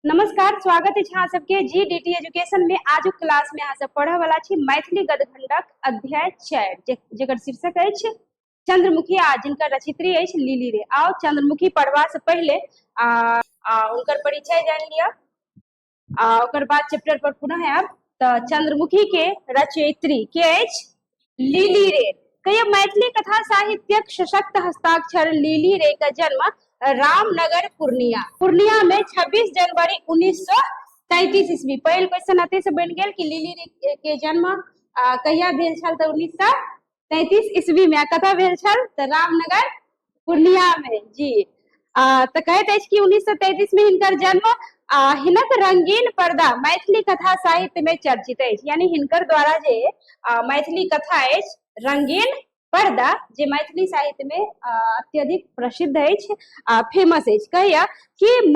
नमस्कार, स्वागत है अहाँ सबके GDT एजुकेशन में। आज क्लास में अहाँ सब पढ़े वाला छी मैथिली गद्यखंडक अध्याय 4 जेकर शीर्षक अछि चंद्रमुखी आ जिनकर रचित्री अछि लिली रे। आओ चंद्रमुखी पढ़वा से पहले उनकर परिचय जान लिया। ओकर बाद चैप्टर पर पुनः आब। तो चंद्रमुखी के रचयित्री के अछि लिली रे। कहिए मैथिली कथा साहित्यक सशक्त हस्ताक्षर लिली रे का जन्म रामनगर पूर्णिया में 26 जनवरी 1933 ईस्वी। पहिल क्वेश्चन अते से बन गेल कि लिली रे के जन्म कहिया भेल छल त 1933 ईस्वी में। कतऽ भेल छल त रामनगर पूर्णिया में जी। तो कहते हैं कि 1933 में हिनकर जन्म हिनक रंगीन पर्दा मैथिली कथा साहित्य में चर्चित है। यानी हिनकर द्वारा जे मैथिली कथा है रंगीन पर्दा जे मैथिली साहित्य में अत्यधिक प्रसिद्ध है, फेमस है। कहिया कि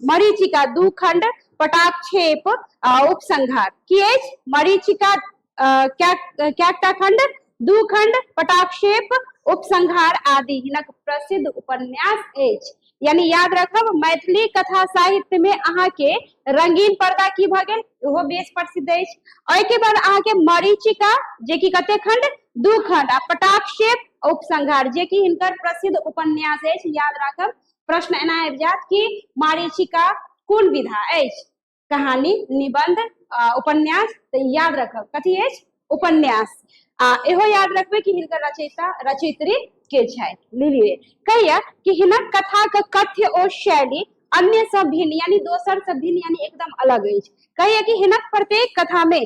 मरीचिका दू खंड पटाक्षेप उपसंहार की मरीचिका क्या खंड दू खंड पटाक्षेप उपसंहार आदि हिनक प्रसिद्ध उपन्यास अछि। यानी याद रखब मैथिली कथा साहित्य में अहाँ के रंगीन पर्दा की भ गेल ओहो बेस प्रसिद्ध अछि। ओय के बाद अहाँ के मरीचिका जे कि कते खंड दू खंड आ पटाक्षेप उपसंहार जे कि हिनकर प्रसिद्ध उपन्यास अछि। याद राखब प्रश्न एना आबि जात कि मरीचिका कोन विधा अछि, कहानी, निबंध, उपन्यास। तो याद रखब कथी अछि उपन्यास। एहो याद रखबे कि हिनकर रचयित्री के छथि लिली रे। कहिया कि हिनक कथा के कथ्य और शैली अन्य सब भिन्न यानी दोसर सब भिन्न यानी एकदम अलग अछि। कहिया कि हिनक प्रत्येक कथा में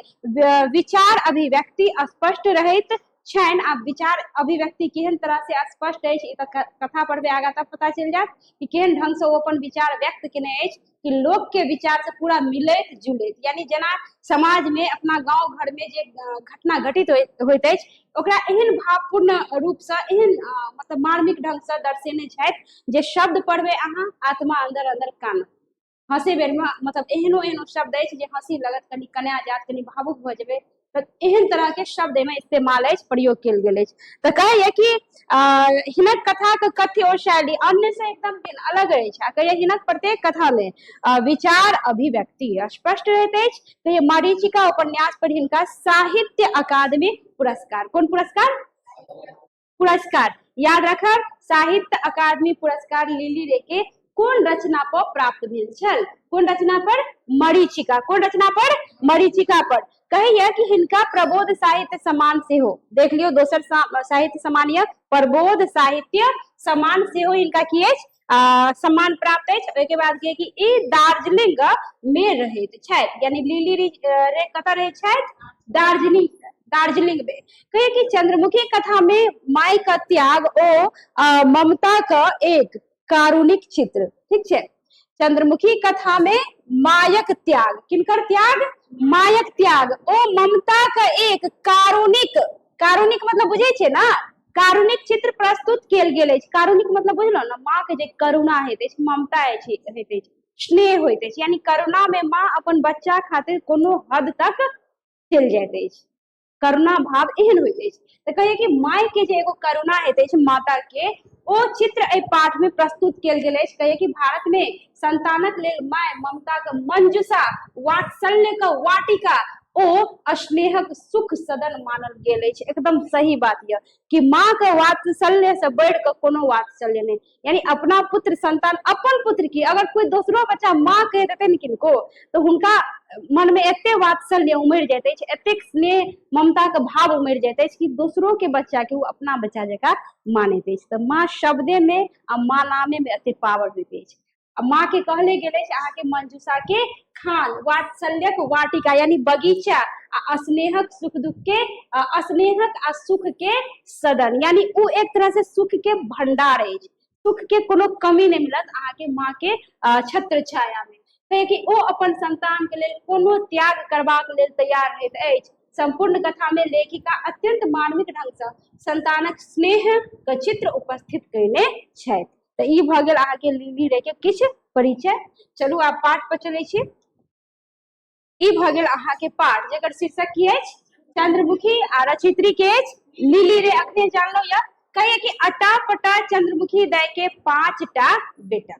विचार अभिव्यक्ति स्पष्ट रहैत छनि। आ विचार अभिव्यक्ति केहन तरह से स्पष्ट अछि कथा पढ़बे आगा तब पता चल जात कि केहन ढंग से वो अपन विचार व्यक्त केने अछि कि लोक के विचार से पूरा मिलैत जुलैत। यानी जना समाज में अपना गांव घर में जे घटना घटित होइत अछि ओकरा एहन भावपूर्ण रूप से एहन मतलब मार्मिक ढंग से दर्शेने छथि जे शब्द पढ़बे अहाँ आत्मा अंदर अंदर कान हंसे बेर में मतलब एहनो शब्द अछि जे हंसी लगत, कनी कना जात, कनी भावुक भ जेबे। तो एहन तरह के शब्द में इस्तेमाल अछि, प्रयोग कल गेल अछि। तो कहिए कि हिनक कथा के कथ्य और शैली अन्य से एकदम अलग अछि। कहिए हिनक प्रत्येक कथा में विचार अभिव्यक्ति स्पष्ट रहते अछि। कहिए मरीचिका उपन्यास पर हिनका साहित्य अकादमी पुरस्कार, कौन पुरस्कार याद रखब साहित्य अकादमी पुरस्कार लिली रे के कौन रचना पर प्राप्त भेल छल, कौन रचना पर मरीचिका, कौन रचना पर मरीचिका पर। कहिए कि हिनका प्रबोध साहित्य सम्मान से हो, देख लियो दोसर साहित्य सम्मान या प्रबोध साहित्य सम्मान से हो हिनका की अछि सम्मान प्राप्त अछि। ओके बाद कि ई दार्जिलिंग में रहैत छथि। यानी लिली रे कतऽ रहै छथि दार्जिलिंग में। कहिए कि चंद्रमुखी कथा में माय का त्याग ओ ममता का एक कारुणिक चित्र, ठीक है। चंद्रमुखी कथा में मायक त्याग, किनकर त्याग, मायक त्याग ओ ममता का एक कारुणिक मतलब बुझे छे ना, कारुणिक चित्र प्रस्तुत किया गेल अछि। कारुणिक मतलब बुझलो ना, माँ के जे करुणा होइत अछि, ममता होइत अछि, स्नेह होइत अछि। यानी करुणा में माँ अपन बच्चा खातिर कोनो हद तक चल जाइत अछि, करुणा भाव एहन होइत अछि। तो कहिए कि माय के जे एगो करुणा होइत अछि माता के ओ चित्र ए पाठ में प्रस्तुत किया गेल अछि। कहिए कि भारत में संतानक लेल माय ममता का मंजुषा, वात्सल्य का वाटिका ओ स्नेहक सुख सदन मानल गेल अछि। एकदम सही बात यह कि माँ के वात्सल्य से बढ़ के कोनो वात्सल्य नहीं। यानी अपना पुत्र संतान अपन पुत्र की अगर कोई दूसरो बच्चा माँ कह देते न किनको तो उनका मन में एते वात्सल्य उमड़ जाते अछि, एते स्नेह ममता के भाव उमड़ जाते अछि कि दूसरों के बच्चा के वो अपना बच्चा जका मानते अछि। तो माँ शब्दे में आ माँ नामे में एते पावर देते अछि। माँ के कहले गेले अहाँ के मंजूषा के खान, वात्सल्यक वाटिका यानी बगीचा, आ स्नेहक सुख दुख के स्नेहक आ सुख के सदन। यानी वो एक तरह से सुख के भंडार है, सुख के कोनो कमी नहीं मिलत अहाँ के माँ के छत्र छाया में। कहे कि वो अपन संतान के लेल कोनो त्याग करबाक लेल तैयार रहैत अछि। संपूर्ण कथा में लेखिका अत्यंत मार्मिक ढंग से संतानक स्नेह के चित्र उपस्थित कैने छथि। तो ई भ गेल अहाँ के लिली रे के किछ परिचय। चलू आब पाठ पर चले छी। ई भ गेल अहाँ के पाठ जेकर शीर्षक की अछि चंद्रमुखी आ रचयित्री के अछि लिली रे। अखने जानलो या कहिए कि अटा पटा चंद्रमुखी दाई के 5टा बेटा।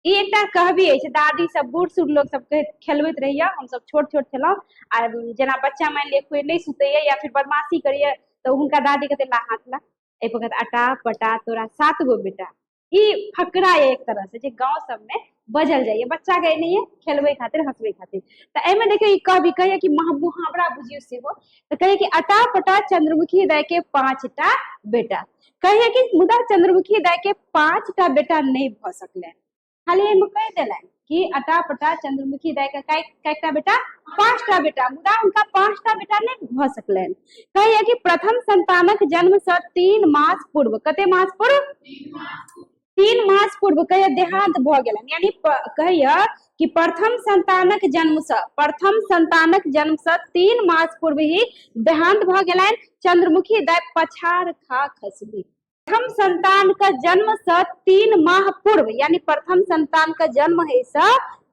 ई एकटा कहबी अछि, दादी सब बूढ़ सूढ़ लोग सब खेलबैत रहिए, हम सब छोट छोट छलहुँ आ जेना बच्चा मान लिअ कोई नहीं सुतैया या फिर बदमाशी करिए तो हुनका दादी कहते ला हाथ ला, एहि पर कहते अटा पटा तोरा 7 गो बेटा। ई फकरा है एक तरह से जे गांव सब में बजल जाइए बच्चा के नहीं खेलबे खातिर हंसबे खातिर। तो एमे देखियो ई कहबी कहिए कि मुहावरा बुझियो सेहो, तो कहिए कि अटा पटा चंद्रमुखी दाई के 5टा बेटा। कहिए कि मुदा चंद्रमुखी दाई के 5टा बेटा नहीं भ सकले, खाली एमे कह देलन कि अटा पटा चंद्रमुखी दाई के कैटा बेटा 5टा बेटा, मुदा उनका 5टा बेटा नहीं भ सकलन। कहिए कि प्रथम संतानक जन्म से 3 मास पूर्व, कते मास पूर्व 3 मास पूर्व कहिए देहांत भ गेलन, यानी कहिए कि प्रथम संतानक जन्म से 3 मास पूर्व ही देहांत भ गेलन। चंद्रमुखी दाई पछाड़ खा खसली। प्रथम संतान का जन्म से 3 माह पूर्व, यानी प्रथम संतान का जन्म है से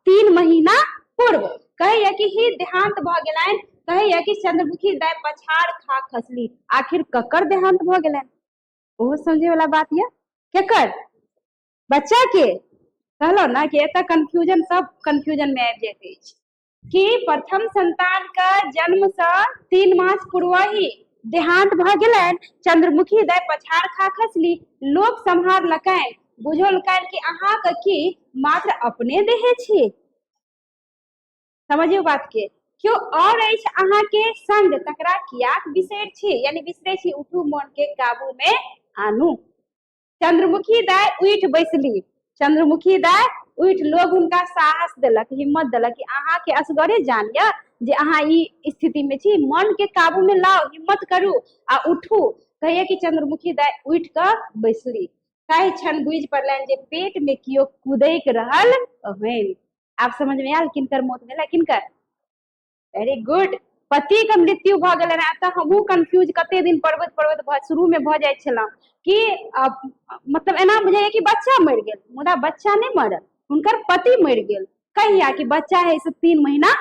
3 महीना पूर्व कहिए कि ही देहांत भ गेलन। कहिए कि चंद्रमुखी दाई पछाड़ खा खसली। आखिर ककर देहांत भ गेलन, ओहो समझे वाला बात है। केकर, बच्चा के। कहलो ना कि एत कंफ्यूजन, सब कंफ्यूजन में आबि जाइत अछि कि प्रथम संतान का जन्म से 3 मास पूर्व ही देहांत भ गेलन। चंद्रमुखी दाई पछाड़ खा खसली। लोग सम्हारलकनि, बुझलकनि कि अहाँ के की मात्र अपने देहे छी, समझियो बात के, क्यों और अछि अहाँ के संग तकरा कियाक बिसरि छी, यानी बिसरे छी, उठू मन के काबू में आनू। चंद्रमुखी दाई उठ बैसली। चंद्रमुखी दाई उठ, लोग उनका साहस देलक, हिम्मत देलक कि अहाँ के असगरे जानिए जे अहाँ ई स्थिति में छी, मन के काबू में लाओ, हिम्मत करू आ उठू। कहिए कि चंद्रमुखी दाई उठ कर बैसली। ताहि क्षण बुझि पड़लनि जे पेट में कियो कुदैक रहल ओहन। आप समझ में आयल किनकर मौत भेलै, किनकर, वेरी गुड, पति के मृत्यु भ गेलै। हमहूँ कंफ्यूज कते दिन पढ़बैत शुरू में भ जाइत छलहुँ कि मतलब एना बुझाइए कि बच्चा मरि गेल, मुदा बच्चा नहीं मरल, हुनकर पति मरि गेल। कहिया कि बच्चा है से 3 महीना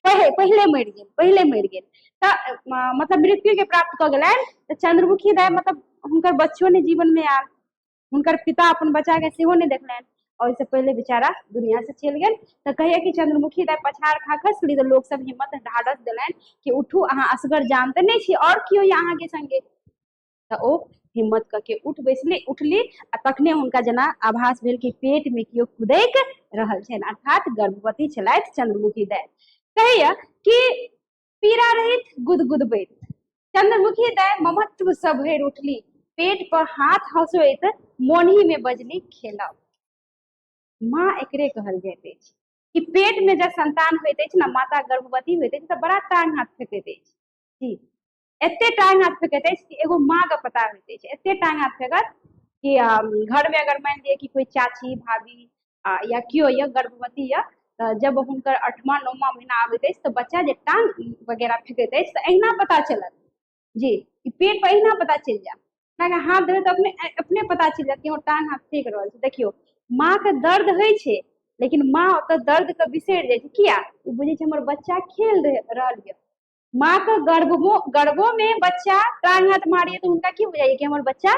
पहले मरि गेल। मतलब मृत्यु के प्राप्त क गेलनि। तो चंद्रमुखी दाई मतलब हुनकर बच्चों ने जीवन में आयल, हुनकर पिता अपन बच्चा के सेहो नहीं देखलनि और इससे पहले बेचारा दुनिया से चल गए। तो कहिए कि चंद्रमुखी दाई पछाड़ खा खसली। तो लोग सब हिम्मत ढाढ़स देलनि कि उठू, अहाँ असगर जानते नहीं छी और कियो या अहाँ के संगे। तो ओ हिम्मत करके उठली आ तखने हुनका जना आभास भेल कि पेट में कियो कुदैक रहल छनि, अर्थात गर्भवती छलथि चंद्रमुखी दाई। कहिए कि पीड़ा रहित गुदगुदबैत चंद्रमुखी दाई ममत्व से भरि उठली। पेट पर हाथ हंसबैत मोनही में बजली खेलब। माँ एकरे कहल जाइत अछि कि पेट में जब संतान होइत अछि ना, माता गर्भवती होइत अछि तऽ बड़ा टांग हाथ फेंकैत अछि जी, एते टांग हाथ फेंकैत अछि कि एगो माँ के पता होइत अछि, एते टांग हाथ फेंकत कि घर में अगर मान लिअ कि कोई चाची भाभी या कियो या गर्भवती या जब हुनकर 8वां 9वां महीना आबैत अछि तऽ बच्चा जे टांग वगैरह फेंकैत अछि तऽ अहिना पता चलत जी, पेट पर अहिना पता चलि जायत। हाथ देबै तो अपने पता चल जात कि टांग हाथ फेंक रहल छै। देखियो माँ के दर्द होइ छै, लेकिन माँ ओतऽ दर्द के बिसरि जाइ छै। किया, ओ बुझे छै हमर बच्चा खेल रहल है। माँ के गर्भो में बच्चा टांग हाथ मारिए तो उनका की बुझाइए कि हमर बच्चा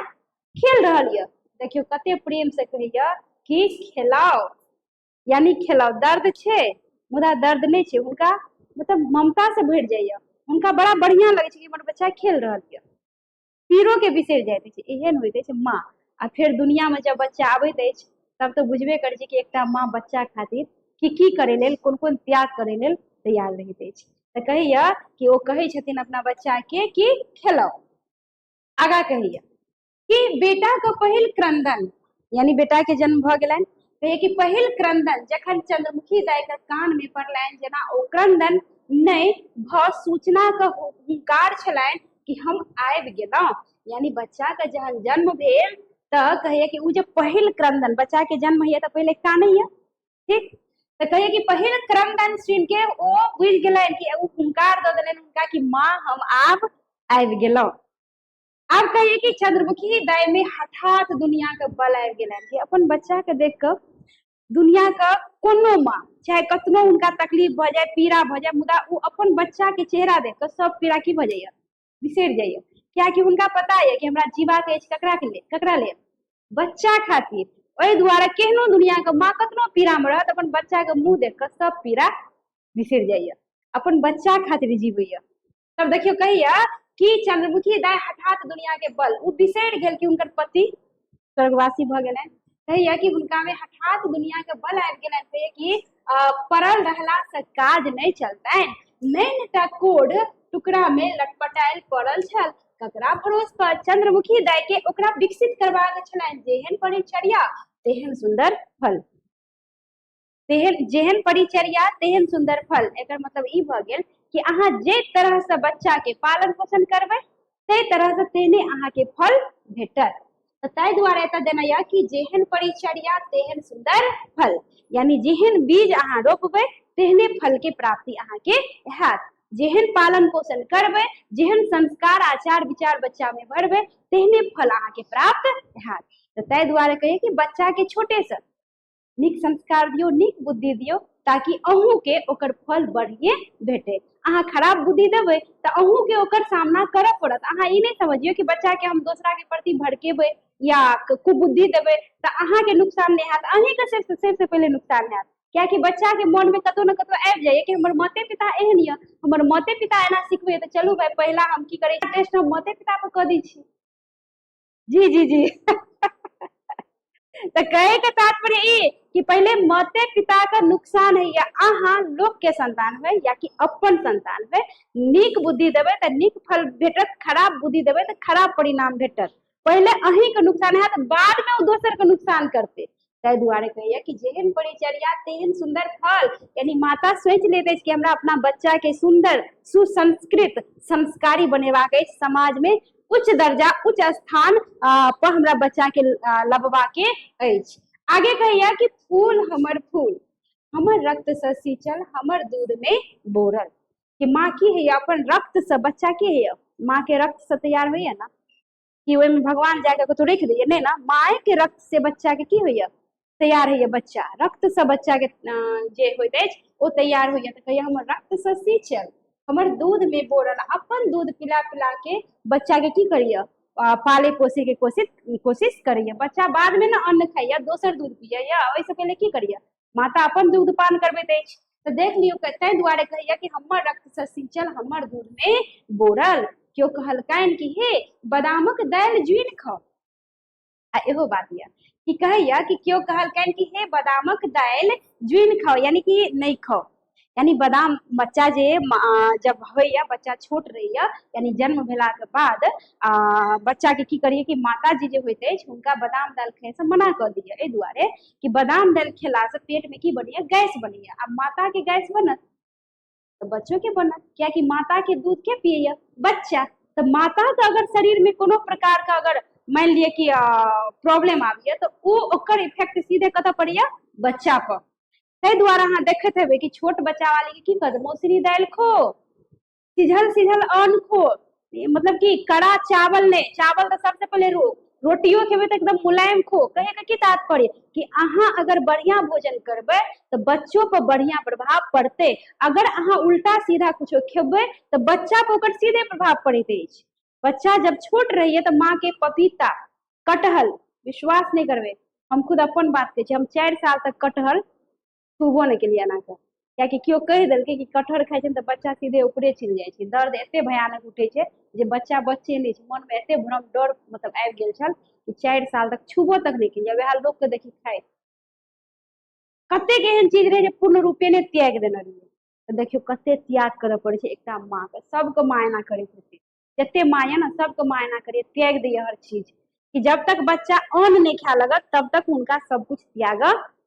खेल रहल है। देखियो कते प्रेम से कहिए कि खेलाओ, यानी खेलाओ, दर्द छै मुदा दर्द नहीं छै, उनका मतलब ममता से भरि जाइए, उनका बड़ा बढ़िया लगे छै कि हमर बच्चा खेल रहल है, पीरो के बिसरि जाइत अछि। एहन होइत अछि माँ। आ फिर दुनिया में जब बच्चा आबैत अछि तब तो बुझबे करै छै कि एकटा माँ बच्चा खातिर की करे लेल, कोन कोन त्याग करे लेल तैयार रहैत अछि। तो कहिए कि वो कहे छथिन अपना बच्चा के कि खेलाओ। आगा कहिए कि बेटा के पहिल क्रंदन, यानी बेटा के जन्म भ गेलनि। कहिए कि पहिल क्रंदन जखन चंद्रमुखी दाई के कान में पड़लनि, जना ओ क्रंदन नहीं भ सूचना के हुंकार छलनि कि हम आबि गेलहुं, यानी बच्चा के जहन जन्म भेल तो कहिए कि उ जे पहिल क्रंदन, बच्चा के जन्म है तो पहले कानै है, ठीक, तो कहिए कि पहिल क्रंदन सुन के ओ बुझि गेलनि कि उ हुंकार द देलनि हुनका कि माँ हम आबि गेलहुं। अब कहिए कि चंद्रमुखी दाई में हठात दुनिया के बल आबि गेलनि कि अपन बच्चा के देख कर दुनिया का कोनो माँ चाहे कतनो उनका तकलीफ भ जाए, पीड़ा भ जाए, मुदा उ अपन बच्चा के चेहरा देख कर सब पीड़ा की भ जाइए, बिसरि जाइए। क्या कि उनका पता है कि हमरा जीवा के ककरा ले, बच्चा खातिर। ओहि दुआरे केहनो दुनिया के माँ कतनो पीड़ा में रहत अपन बच्चा के मुंह देख कर सब पीड़ा बिसर जाइए, अपन बच्चा खातिर जीवैया। तब देखियो कहिया कि चंद्रमुखी दाई हठात दुनिया के बल उ बिसर गेल कि उनकर पति स्वर्गवासी भ गेलनि। कहिया कि हुनका में हठात दुनिया के बल आबि गेलनि। कहिया कि पड़ल रहला से काज नहीं चलतनि, नैनटा कोढ़ टुकड़ा में लटपटायल पड़ल छल, ककरा भरोस पर। चंद्रमुखी दाई के ओकरा विकसित करबाक छलनि, जेहन परिचर्या तेहन सुंदर फल, तेहन जेहन परिचर्या तेहन सुंदर फल। एकर मतलब ई भ गेल कि अहाँ जे तरह से बच्चा के पालन पोषण करबै ते तरह से तेहने अहाँ के फल भेटत। तो ताहि दुआरे एतऽ देना यऽ कि जेहन परिचर्या तेहन सुंदर फल, यानी जेहन बीज अहाँ रोपबै तेहने फल के प्राप्ति अहाँ के हैत। जेहन पालन पोषण करबै, जेहन संस्कार आचार विचार बच्चा में भरबै तेहने फल अहाँ के प्राप्त हैत। तो ताहि दुआरे कहिए कि बच्चा के छोटे से नीक संस्कार दियो, नीक बुद्धि दियो, ताकि अहूँ के ओकर फल बढ़िए भेटे। अहाँ खराब बुद्धि देबै तो अहूँ के ओकर सामना करऽ पड़त। अहाँ ई नहीं समझियो कि बच्चा के हम दूसरा के प्रति भड़केबै या कुबुद्धि देबै तो अहाँ के नुकसान नहीं हैत, अहीं के सबसे पहले नुकसान हैत। क्या कि बच्चा के मन में कतौ न कतौ आबि जाइए कि हमर माते पिता एहन ये, हमर माते पिता एना सिखबै तो चलू भाई पहला हम की करै छी टेस्ट हम माते पिता पर कऽ दै छी। जी जी जी तो कहे के तात्पर्य ई कि पहले माते पिता का नुकसान है या अहाँ लोक के संतान है या कि अपन संतान है, नीक बुद्धि देबै तो नीक फल भेटत, खराब बुद्धि देबै तो खराब परिणाम भेटत। पहले अहीं के नुकसान है तो बाद में वो दोसर के नुकसान करते। ताहि दुआरे कहिए कि जेहन परिचर्या तेहन सुंदर फल, यानी माता सोच लेते कि हमरा अपना बच्चा के सुंदर सुसंस्कृत संस्कारी बनेबाक अछि, समाज में उच्च दर्जा उच्च स्थान पर हमरा बच्चा के लबवा के अछि। आगे कहिया कि फूल हमर रक्त से सींचल, हमर दूध में बोरल। कि माँ की है अपन रक्त से बच्चा के है, माँ के रक्त से तैयार होइए ना कि ओहि में भगवान जाके कतौ रख दिए, नहीं ना, माए के रक्त से बच्चा के की होइए तैयार होइए। बच्चा रक्त से बच्चा के जे होइत अछि ओ तैयार होइए। तो कहिया हमर रक्त से सींचल, हमर दूध में बोरल, अपन दूध पिला पिला के बच्चा के की करिए पाले पोसे के कोशिश करिए। बच्चा बाद में ना अन्न खाइए दोसर दूध पिए, ओहिसे पहले की करिए माता अपन दूध पान करबैत अछि। तो देख लियो ताहि दुआरे कहिए कि हमर रक्त से सींचल, हमर दूध में बोरल। क्यों कहलकनि कि हे बादामक दालि जुइन खाओ। आ एहो बात यऽ कि कहैया कि क्यों कहलकनि कि हे बादामक दालि जुइन खाओ, यानी कि नहीं खाओ। यानी बादाम बच्चा जे जब होइया, बच्चा छोट रहैया यानी जन्म भेला के बाद बच्चा के की करिए कि माता जी जे होइत अछि हुनका बादाम दालि खाइ से मना कऽ दिए। एहि दुआरे कि बादाम दालि खेला से पेट में की बनैया गैस बनैया। अब माता के गैस बनत तो बच्चों के बनत, क्या कि माता के दूध के पिए बच्चा। तो माता का अगर शरीर में कोनो प्रकार का अगर मान लिया कि प्रॉब्लम आबैया तो वो ओकर इफेक्ट सीधे कतऽ पड़ैया बच्चा पर। ताहि दुआरे अहाँ देखैत हेबै कि छोट बच्चा वाली के की कहत मौसरी दालि खो, सिझल सिझल अन्न खो, मतलब कि कड़ा चावल नहीं, चावल तो सबसे पहले रोटियो खेबै तो एकदम मुलायम खो। कहे के की तात्पर्य कि अहाँ अगर बढ़िया भोजन करबै तो बच्चों पर बढ़िया प्रभाव पड़ते। अगर अहाँ उल्टा सीधा कुछो खेबै तो बच्चा पर ओकर सीधे प्रभाव पड़ैत अछि। बच्चा जब छोट रहिए तो माँ के पपीता कटहल, विश्वास नहीं करबै, हम खुद अपन बात कहै छी, हम 4 साल तक कटहल छूबो नहीं केलिए एना कऽ, कियाकि केओ कहि देलकै कि कटहर खाइ छै तऽ बच्चा सीधे ऊपरे चलि जाइ छै। दर्द एते भयानक उठै छै जे बच्चा बच्चे नहीं छै, मन में एते भ्रम डर मतलब आबि गेल छल कि 4 साल तक छूबो तक नहीं केलिए। वएह लोक के देखी खाइत, कतेक एहन चीज रहे जे पूर्ण रूपे ने त्याग देने रहिए। तो देखियो कते त्याग करऽ पड़े छै एकटा माँ के। सबके माँ एना करैत हेतै, जते माँ ये ना सबके माँ एना करिए, त्याग दिए हर चीज, कि जब तक बच्चा अन्न नहीं खाए लगत तब तक हुनका सब कुछ त्याग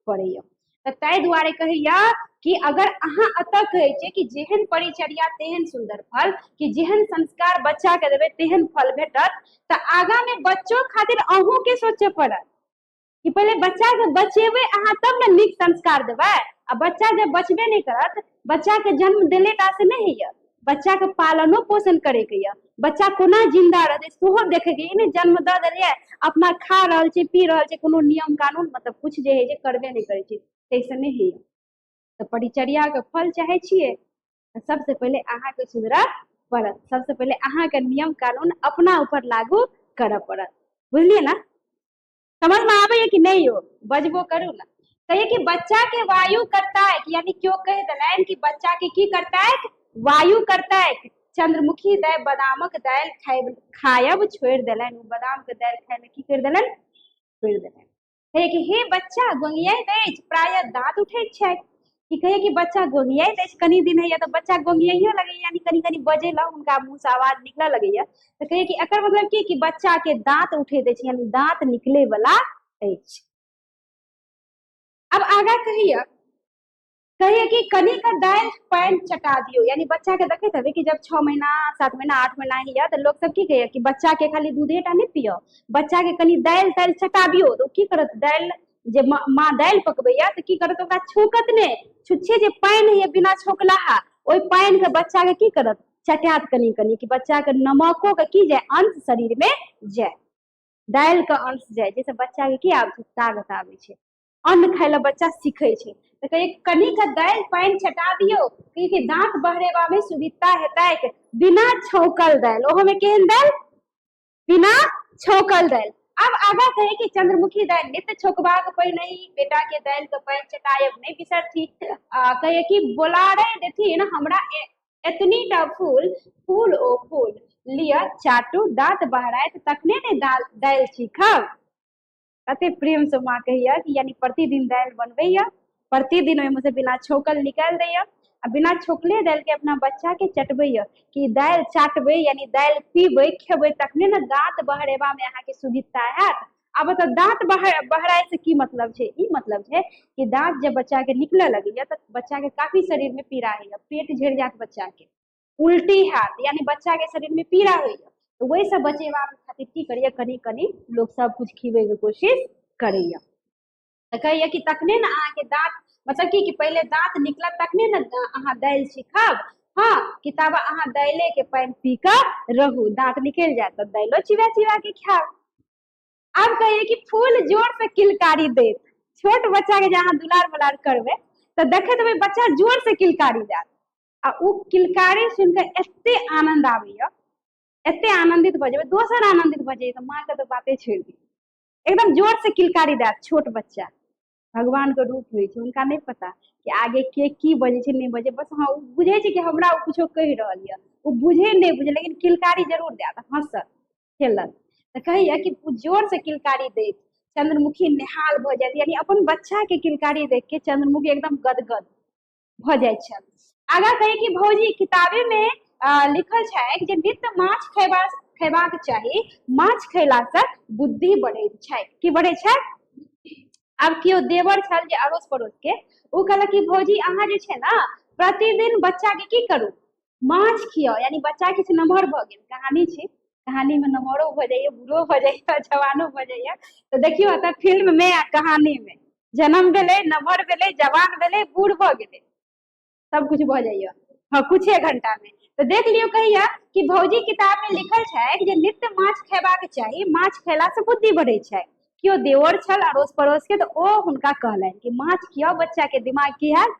पड़ैया। तो ताहि दुआरे कहैया कि अगर अहाँ अतः कहै छै कि जेहन परिचर्या तेहन सुंदर फल, कि जेहन संस्कार बच्चा के देबै तेहन फल भेटत, तो आगा में बच्चों खातिर अहूँ के सोचे पड़त कि पहले बच्चा के बचेबै अहाँ तब ने नीक संस्कार देबै। आ बच्चा जब बचबे नहीं करत, बच्चा के जन्म देले टा से नहीं होइए, बच्चा के पालनो पोषण करे के यऽ, बच्चा कोना जिंदा रहते सेहो देखे के नहीं। जन्म दऽ देलिए अपना खा रहल छै पी रहल छै, कोनो नियम कानून मतलब कुछ जे है जे करबे नहीं करे छै, तैसे नहीं होइए। तो परिचर्या के फल चाहे छिए तो सबसे पहले अहाँ के सुधरऽ पड़त, सबसे पहले अहाँ के नियम कानून अपना ऊपर लागू करऽ पड़त, बुझलिए ना। समझ में आवे कि नहीं हो, बजबो करू ना। कहिए कि बच्चा के वायु करता है, यानी क्यों कह दिलन कि बच्चा के की करता है, वायु करता है। चंद्रमुखी दाय बादामक दाल खायब छोड़ दिलन, बादाम के दाल खाय में की कर दिलन, छोड़ दिलन। कहे कि हे बच्चा गोंगियाइत अछि, प्रायः दांत उठैत छै। कि कहे कि बच्चा गोंगियाइत अछि, कनी दिन है तो बच्चा गोंगियाइयो लगैया, यानी कनी कनी बजे ला उनका मुंह से आवाज निकले लगैया। तो कहे कि एकर मतलब की कि बच्चा के दांत उठैत अछि, यानी दांत निकले वाला अछि। अब आगा कहिए कि कनी का दाल पानि चटा दियो, यानी बच्चा के देखते हबे कि जब 6 महीना 7 महीना 8 महीना हिया तो लोग सब की कहे कि बच्चा के खाली दूधेटा नहीं पियो, बच्चा के कनी दाल ताल चटाबियो तो की करत, दाल जे माँ दाल पकबैया तो की करत, ओकरा छौकत ने, छुच्छे जे पानि है बिना छौकलाहा ओई पानि के बच्चा के की करत, चटात कनी कनी कि बच्चा के नमको के की जाय, अंश शरीर में जाय, दाल के अंश जाय, जैसे बच्चा के की आबै, ताकत आबै छै, अन्न खाय ला बच्चा सीखे छै। तो कहे कनी का दाल पानि छटा दियो कि दांत बहरेबा में सुविधा हेतैक, बिना छौकल दाल, ओहो में केहन दाल, बिना छौकल दाल। अब आगा कहे कि चंद्रमुखी दाल नित्य छौकबाक पहिनहि बेटा के दाल के पानि चटायब नहीं बिसरती। कहे कि बोलारे देथिन हमरा एतनीटा फूल, फूल ओ फूल लिया चाटू, दांत बहराइत तखने ने दाल सीखब। कते प्रेम से माँ कहिया कि यानी प्रतिदिन दाल बनबैया, प्रतिदिन ओहिमे से बिना छौकल निकाल दैया, आ बिना छौकले दाल के अपना बच्चा के चटबैया कि दाल चाटबै यानी दाल पीबै खेबै तखने ने दांत बहरेबा में अहाँ के सुविधा हैत। अब तो दांत बहराए से की मतलब छै, ई मतलब छै कि दांत जब बच्चा के निकले लगैया तो बच्चा के काफी शरीर में पीड़ा होइया, पेट झड़ जात बच्चा के, उल्टी हैत, यानी बच्चा के शरीर में पीड़ा होइया। तो वही सब बचेबा खातिर की करिए, कनी कनी लोग सब कुछ खीबे के कोशिश करिए। तो कहिए कि तखने ने अहाँ के दांत, मतलब कि पहले दांत निकलत तखने ने अहाँ दाल सीखब। हाँ किताब अहाँ दाले के पानि पी कर रहू, दांत निकल जाए तो दालो चिबा चिबा के खाओ। अब कहिए कि फूल जोर से किलकारी देत, छोट बच्चा के जहाँ दुलार बुलार करबे तो देखे तो बच्चा जोर से किलकारी देत, आ उ किलकारी सुन के एते आनंद आबैया, एते आनंदित भ जेबै, दोसर आनंदित भ जाइए तो माँ के तो बाते छोड़ दी, एकदम जोर से किलकारी देत छोट बच्चा। भगवान के रूप होइ छै, उनका नहीं पता कि आगे के की बजे छै नहीं बजे, बस हाँ बुझे छै कि हमरा कुछो कहि रहल है, वो बुझे नहीं बुझे लेकिन किलकारी जरूर देत, हंसत खेलत। तो कहिए कि जोर से किलकारी देत, चंद्रमुखी निहाल भ जायत, यानी अपन बच्चा के किलकारी देख के चंद्रमुखी एकदम गदगद भ जाय छै। आगा कहे कि भौजी किताबे में लिखल छै जे नित्य माछ खैबाक चाही, माछ खैला से बुद्धि बढ़े छै, की बढ़े छै। अब केओ देवर छल जे अड़ोस पड़ोस के, उ कहलक कि भौजी अहाँ जे छै ना प्रतिदिन बच्चा के की करू, माछ खियाओ, यानी बच्चा किछु नमहर भ गेल, कहानी छै, कहानी में नमहरो भ जाइए, बूढ़ो भ जाइए, जवानो भ जाइए। तो देखियो अतः फिल्म में आ कहानी में जन्म भेले, नमहर भेले, जवान भेले, बूढ़ भ गेले, सब कुछ भ जाइए हाँ कुछे घंटा में। तो देख लियो कहिया कि भौजी किताब में लिखल छै कि जे नित्य माछ खेबाक चाही, माछ खेला से बुद्धि बढ़े छै। केओ देवर छल अड़ोस पड़ोस के, तो ओ हुनका कहलनि कि माछ खियाओ, बच्चा के दिमाग की हैत,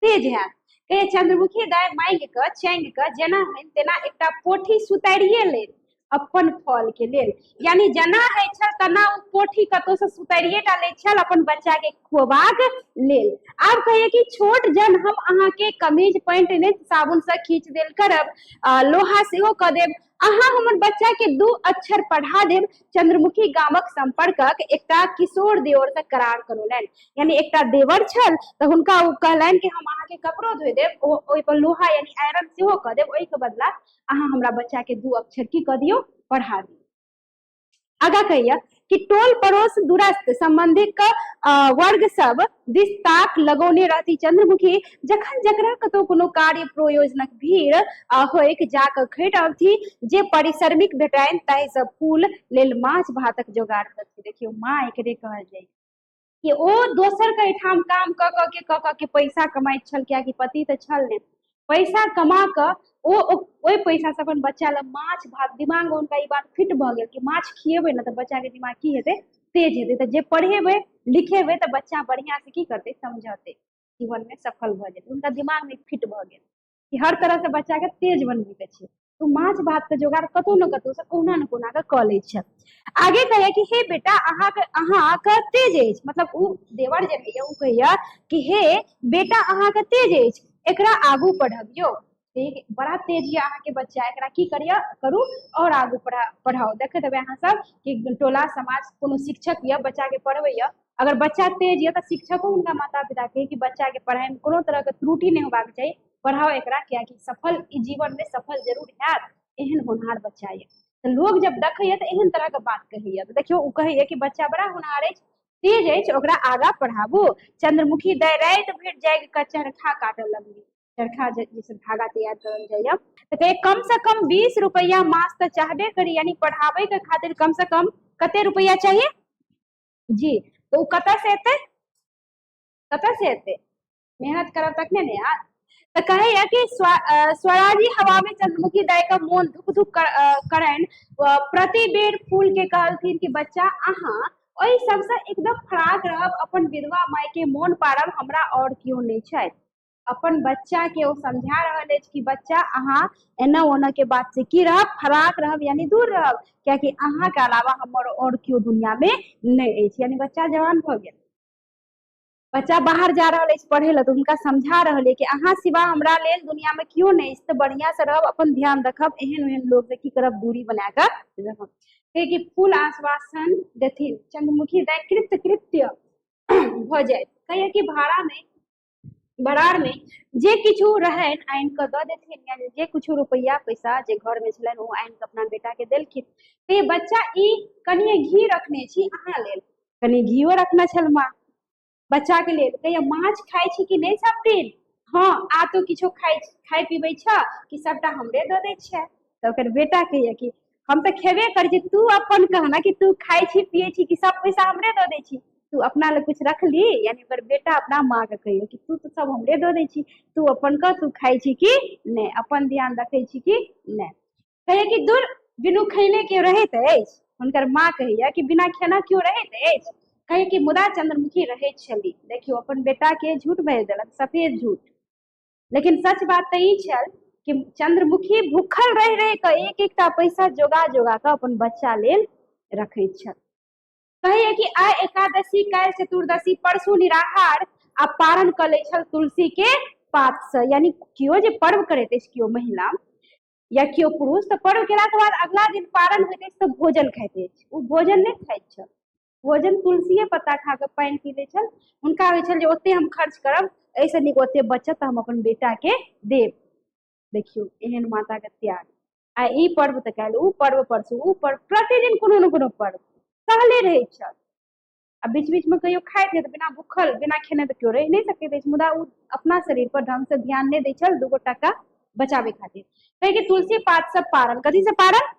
तेज हैत। कहे चंद्रमुखी दाय मांगि क चांगि क जेना हन तेना एकटा पोठी सुतारिये लेल अपन फल के लेल, यानी जना है छल तना उ पोठी कतौ से सुतारिये टा ले छल अपन बच्चा के खुआबाक लेल। आब कहिए कि छोट जन हम अहाँ के कमीज पैंट ने साबुन से खींच देल करब, लोहा सेहो क देब, अहाँ हमर बच्चा के 2 अक्षर पढ़ा देब। चंद्रमुखी गामक संपर्कक एकटा किशोर देवर से करार करौलनि, यानी एकटा देवर छल तो हुनका उ कहलनि कि हम अहाँ के कपड़ो धोइ देब, ओइ पर लोहा यानी आयरन सेहो क देब, ओइ के बदला अहाँ हमरा बच्चा के 2 अक्षर की क दियौ, पढ़ा दियौ। आगा कहिया कि टोल पड़ोस दूरस्थ संबंधिक वर्ग सब दिस ताक लगौने रहती चंद्रमुखी, जखन जकरा कतौ कोनो कार्य प्रयोजनक भीड़ होइक जाक खैट अबथी, जे परिश्रमिक भेटैन ताहि सब फूल लेल माछ भातक जोगाड़ करती। देखियो माँ एकरे कहल जाइ कि ओ दोसर के ठाम काम क के पैसा कमाइत छल, कियाकि पति तो छल ने, पैसा कमा क ओइ पैसा से अपन बच्चा ल माछ भात, दिमाग में उनका ई बात फिट भ गेल कि माछ खिएबै ना तो बच्चा के दिमाग की हेतै, तेज हेतै। तो जे पढ़ेबै लिखेबै तो बच्चा बढ़िया से की करतै, समझतै, जीवन में सफल भ जेतै, उनका दिमाग में फिट भ गेल कि हर तरह से बच्चा के तेज बनबै के छै। तू माछ भात के जोगाड़ कतौ न कतौ से कोना न कोना के क लै छ। आगे कहे कि हे बेटा अहाँ के तेज अछि, मतलब उ देवर जे रहैया उ कहैया कि हे बेटा अहाँ के तेज अछि, एकरा आगू पढ़बियौ। ठीक, बड़ा तेज ये अहाँ के बच्चा, एकरा की करिया करू और आगू पढ़ाओ। देखे देबे अहाँ सब कि टोला समाज कोनो शिक्षक या बच्चा के पढ़बैया, अगर बच्चा तेज ये तो शिक्षको उनका माता पिता के कि बच्चा के पढ़ाई में कोनो तरह के त्रुटि नहीं होबाक चाहिए, पढ़ाओ एकरा, क्या कि सफल ई जीवन में सफल जरूर हैत, एहन होनहार बच्चा ये। तो लोग जब देखैया तो एहन तरह के बात कहैया, तो देखियो उ कहैया कि बच्चा बड़ा होनहार अछि, तेज अछि, ओकरा आगा पढ़ाबू। चंद्रमुखी दाय राति भर जाग के चरखा काटऽ लगली, चरखा जैसे धागा तैयार करल जाइया। तो कहे कम से कम 20 रुपया मास तो चाहबे करी, यानी पढ़ावे के खातिर कम से कम कते रुपया चाहिए जी। तो कत से एते, कत से एते, मेहनत करब तखने ने यार। तो कहे कि स्वराजी हवा में चंद्रमुखी दाय का मोन धुक धुक करन प्रति बेर फूल के कहलथिन कि बच्चा अहाँ ओहि सबसे एकदम फराक रहब, अपन विधवा माय के मोन पारब, हमरा और क्यों नहीं छै। अपन बच्चा के वो समझा रहल अछि कि बच्चा अहाँ एना ओना के बात से की रहब, फराक रहब यानी दूर रहब, क्या कि अहाँ के अलावा हमर और क्यों दुनिया में नहीं अछि। यानी बच्चा जवान भ गेल, बच्चा बाहर जा रहा है पढ़े ला, तो उनका समझा रहे कि अहाँ सिवा हमरा लेल दुनिया में क्यों नहीं, तो बढ़िया से रहब, अपन ध्यान रखब, एहन एहन लोग से की करब, दूरी बना कर रखब। कि फूल आश्वासन देथिन, चंद्रमुखी दाय कृत्य कृत्य भ जाए। कहिए कि बरार में जे किछु रहन आइन के द देथिन, यानी जे कुछ रुपया पैसा जे घर में छलन ओ आइन के अपना बेटा के देलखिन। तो बच्चा ई कनिए घी रखने छी अहाँ लेल, कनी घीओ रखना छल माँ बच्चा के लिए। कहिया माछ खाई छी कि नहीं सब दिन, हाँ आ तो किछो खाई पीबै छ कि सबटा हमरे द दै छै। तो ओकर बेटा कहिया कि हम तो खेबे कर छी, तू अपन कहना कि तू खाई छी पिए छी कि सब पैसा हमरे द दै छी, तू अपना लिए कुछ रख ली। यानी ओकर बेटा अपना माँ के कहिया कि तू तो सब हमरे द दै छी, तू अपन कह तू खाई छी कि नहीं, अपन ध्यान रखे छी कि नहीं। कहिया कि दूर बिनु खैले क्यों रहैत अछि, हुनकर माँ कहिया कि बिना खेना क्यों रहैत अछि। कहे कि मुदा चंद्रमुखी रहे छली। देखियो अपन बेटा के झूठ भेज देलक, सफेद झूठ, लेकिन सच बात तो ई छल कि चंद्रमुखी भूखल रह के एक एकटा पैसा जोगा जोगा के अपन बच्चा लेल रखे छल। कहिए कि आइ एकादशी, काल्हि चतुर्दशी, परसू निराहार आ पारण क लै छल तुलसी के पात से। यानी कियो जे पर्व करैत अछि, कियो महिला या कियो पुरुष, तो पर्व केला के बाद अगला दिन पारण होइत अछि तो भोजन खाइत अछि, ओ भोजन नहीं खाइत छल, भोजन तुलसीए पत्ता खा के पानि पी लै छल। हुनका होइ छल जे ओते हम खर्च करब, ऐसे नीक ओते बचत हम अपन बेटा के देब। देखियो एहन माता के त्याग। आ ई पर्व तो काल्हि उ पर्व, परसू उ पर्व, प्रतिदिन कोनो न कोनो पर्व सहले रहे छल। आ बीच बीच में कहियो खाइत है तो बिना भूखल बिना खेने तो क्यों रह नहीं सकते, मुदा उ अपना शरीर पर ढंग से ध्यान नहीं दै छल, दूगो टका बचावे खातिर। कहे कि तुलसी पात से पारण, कथी से पारण,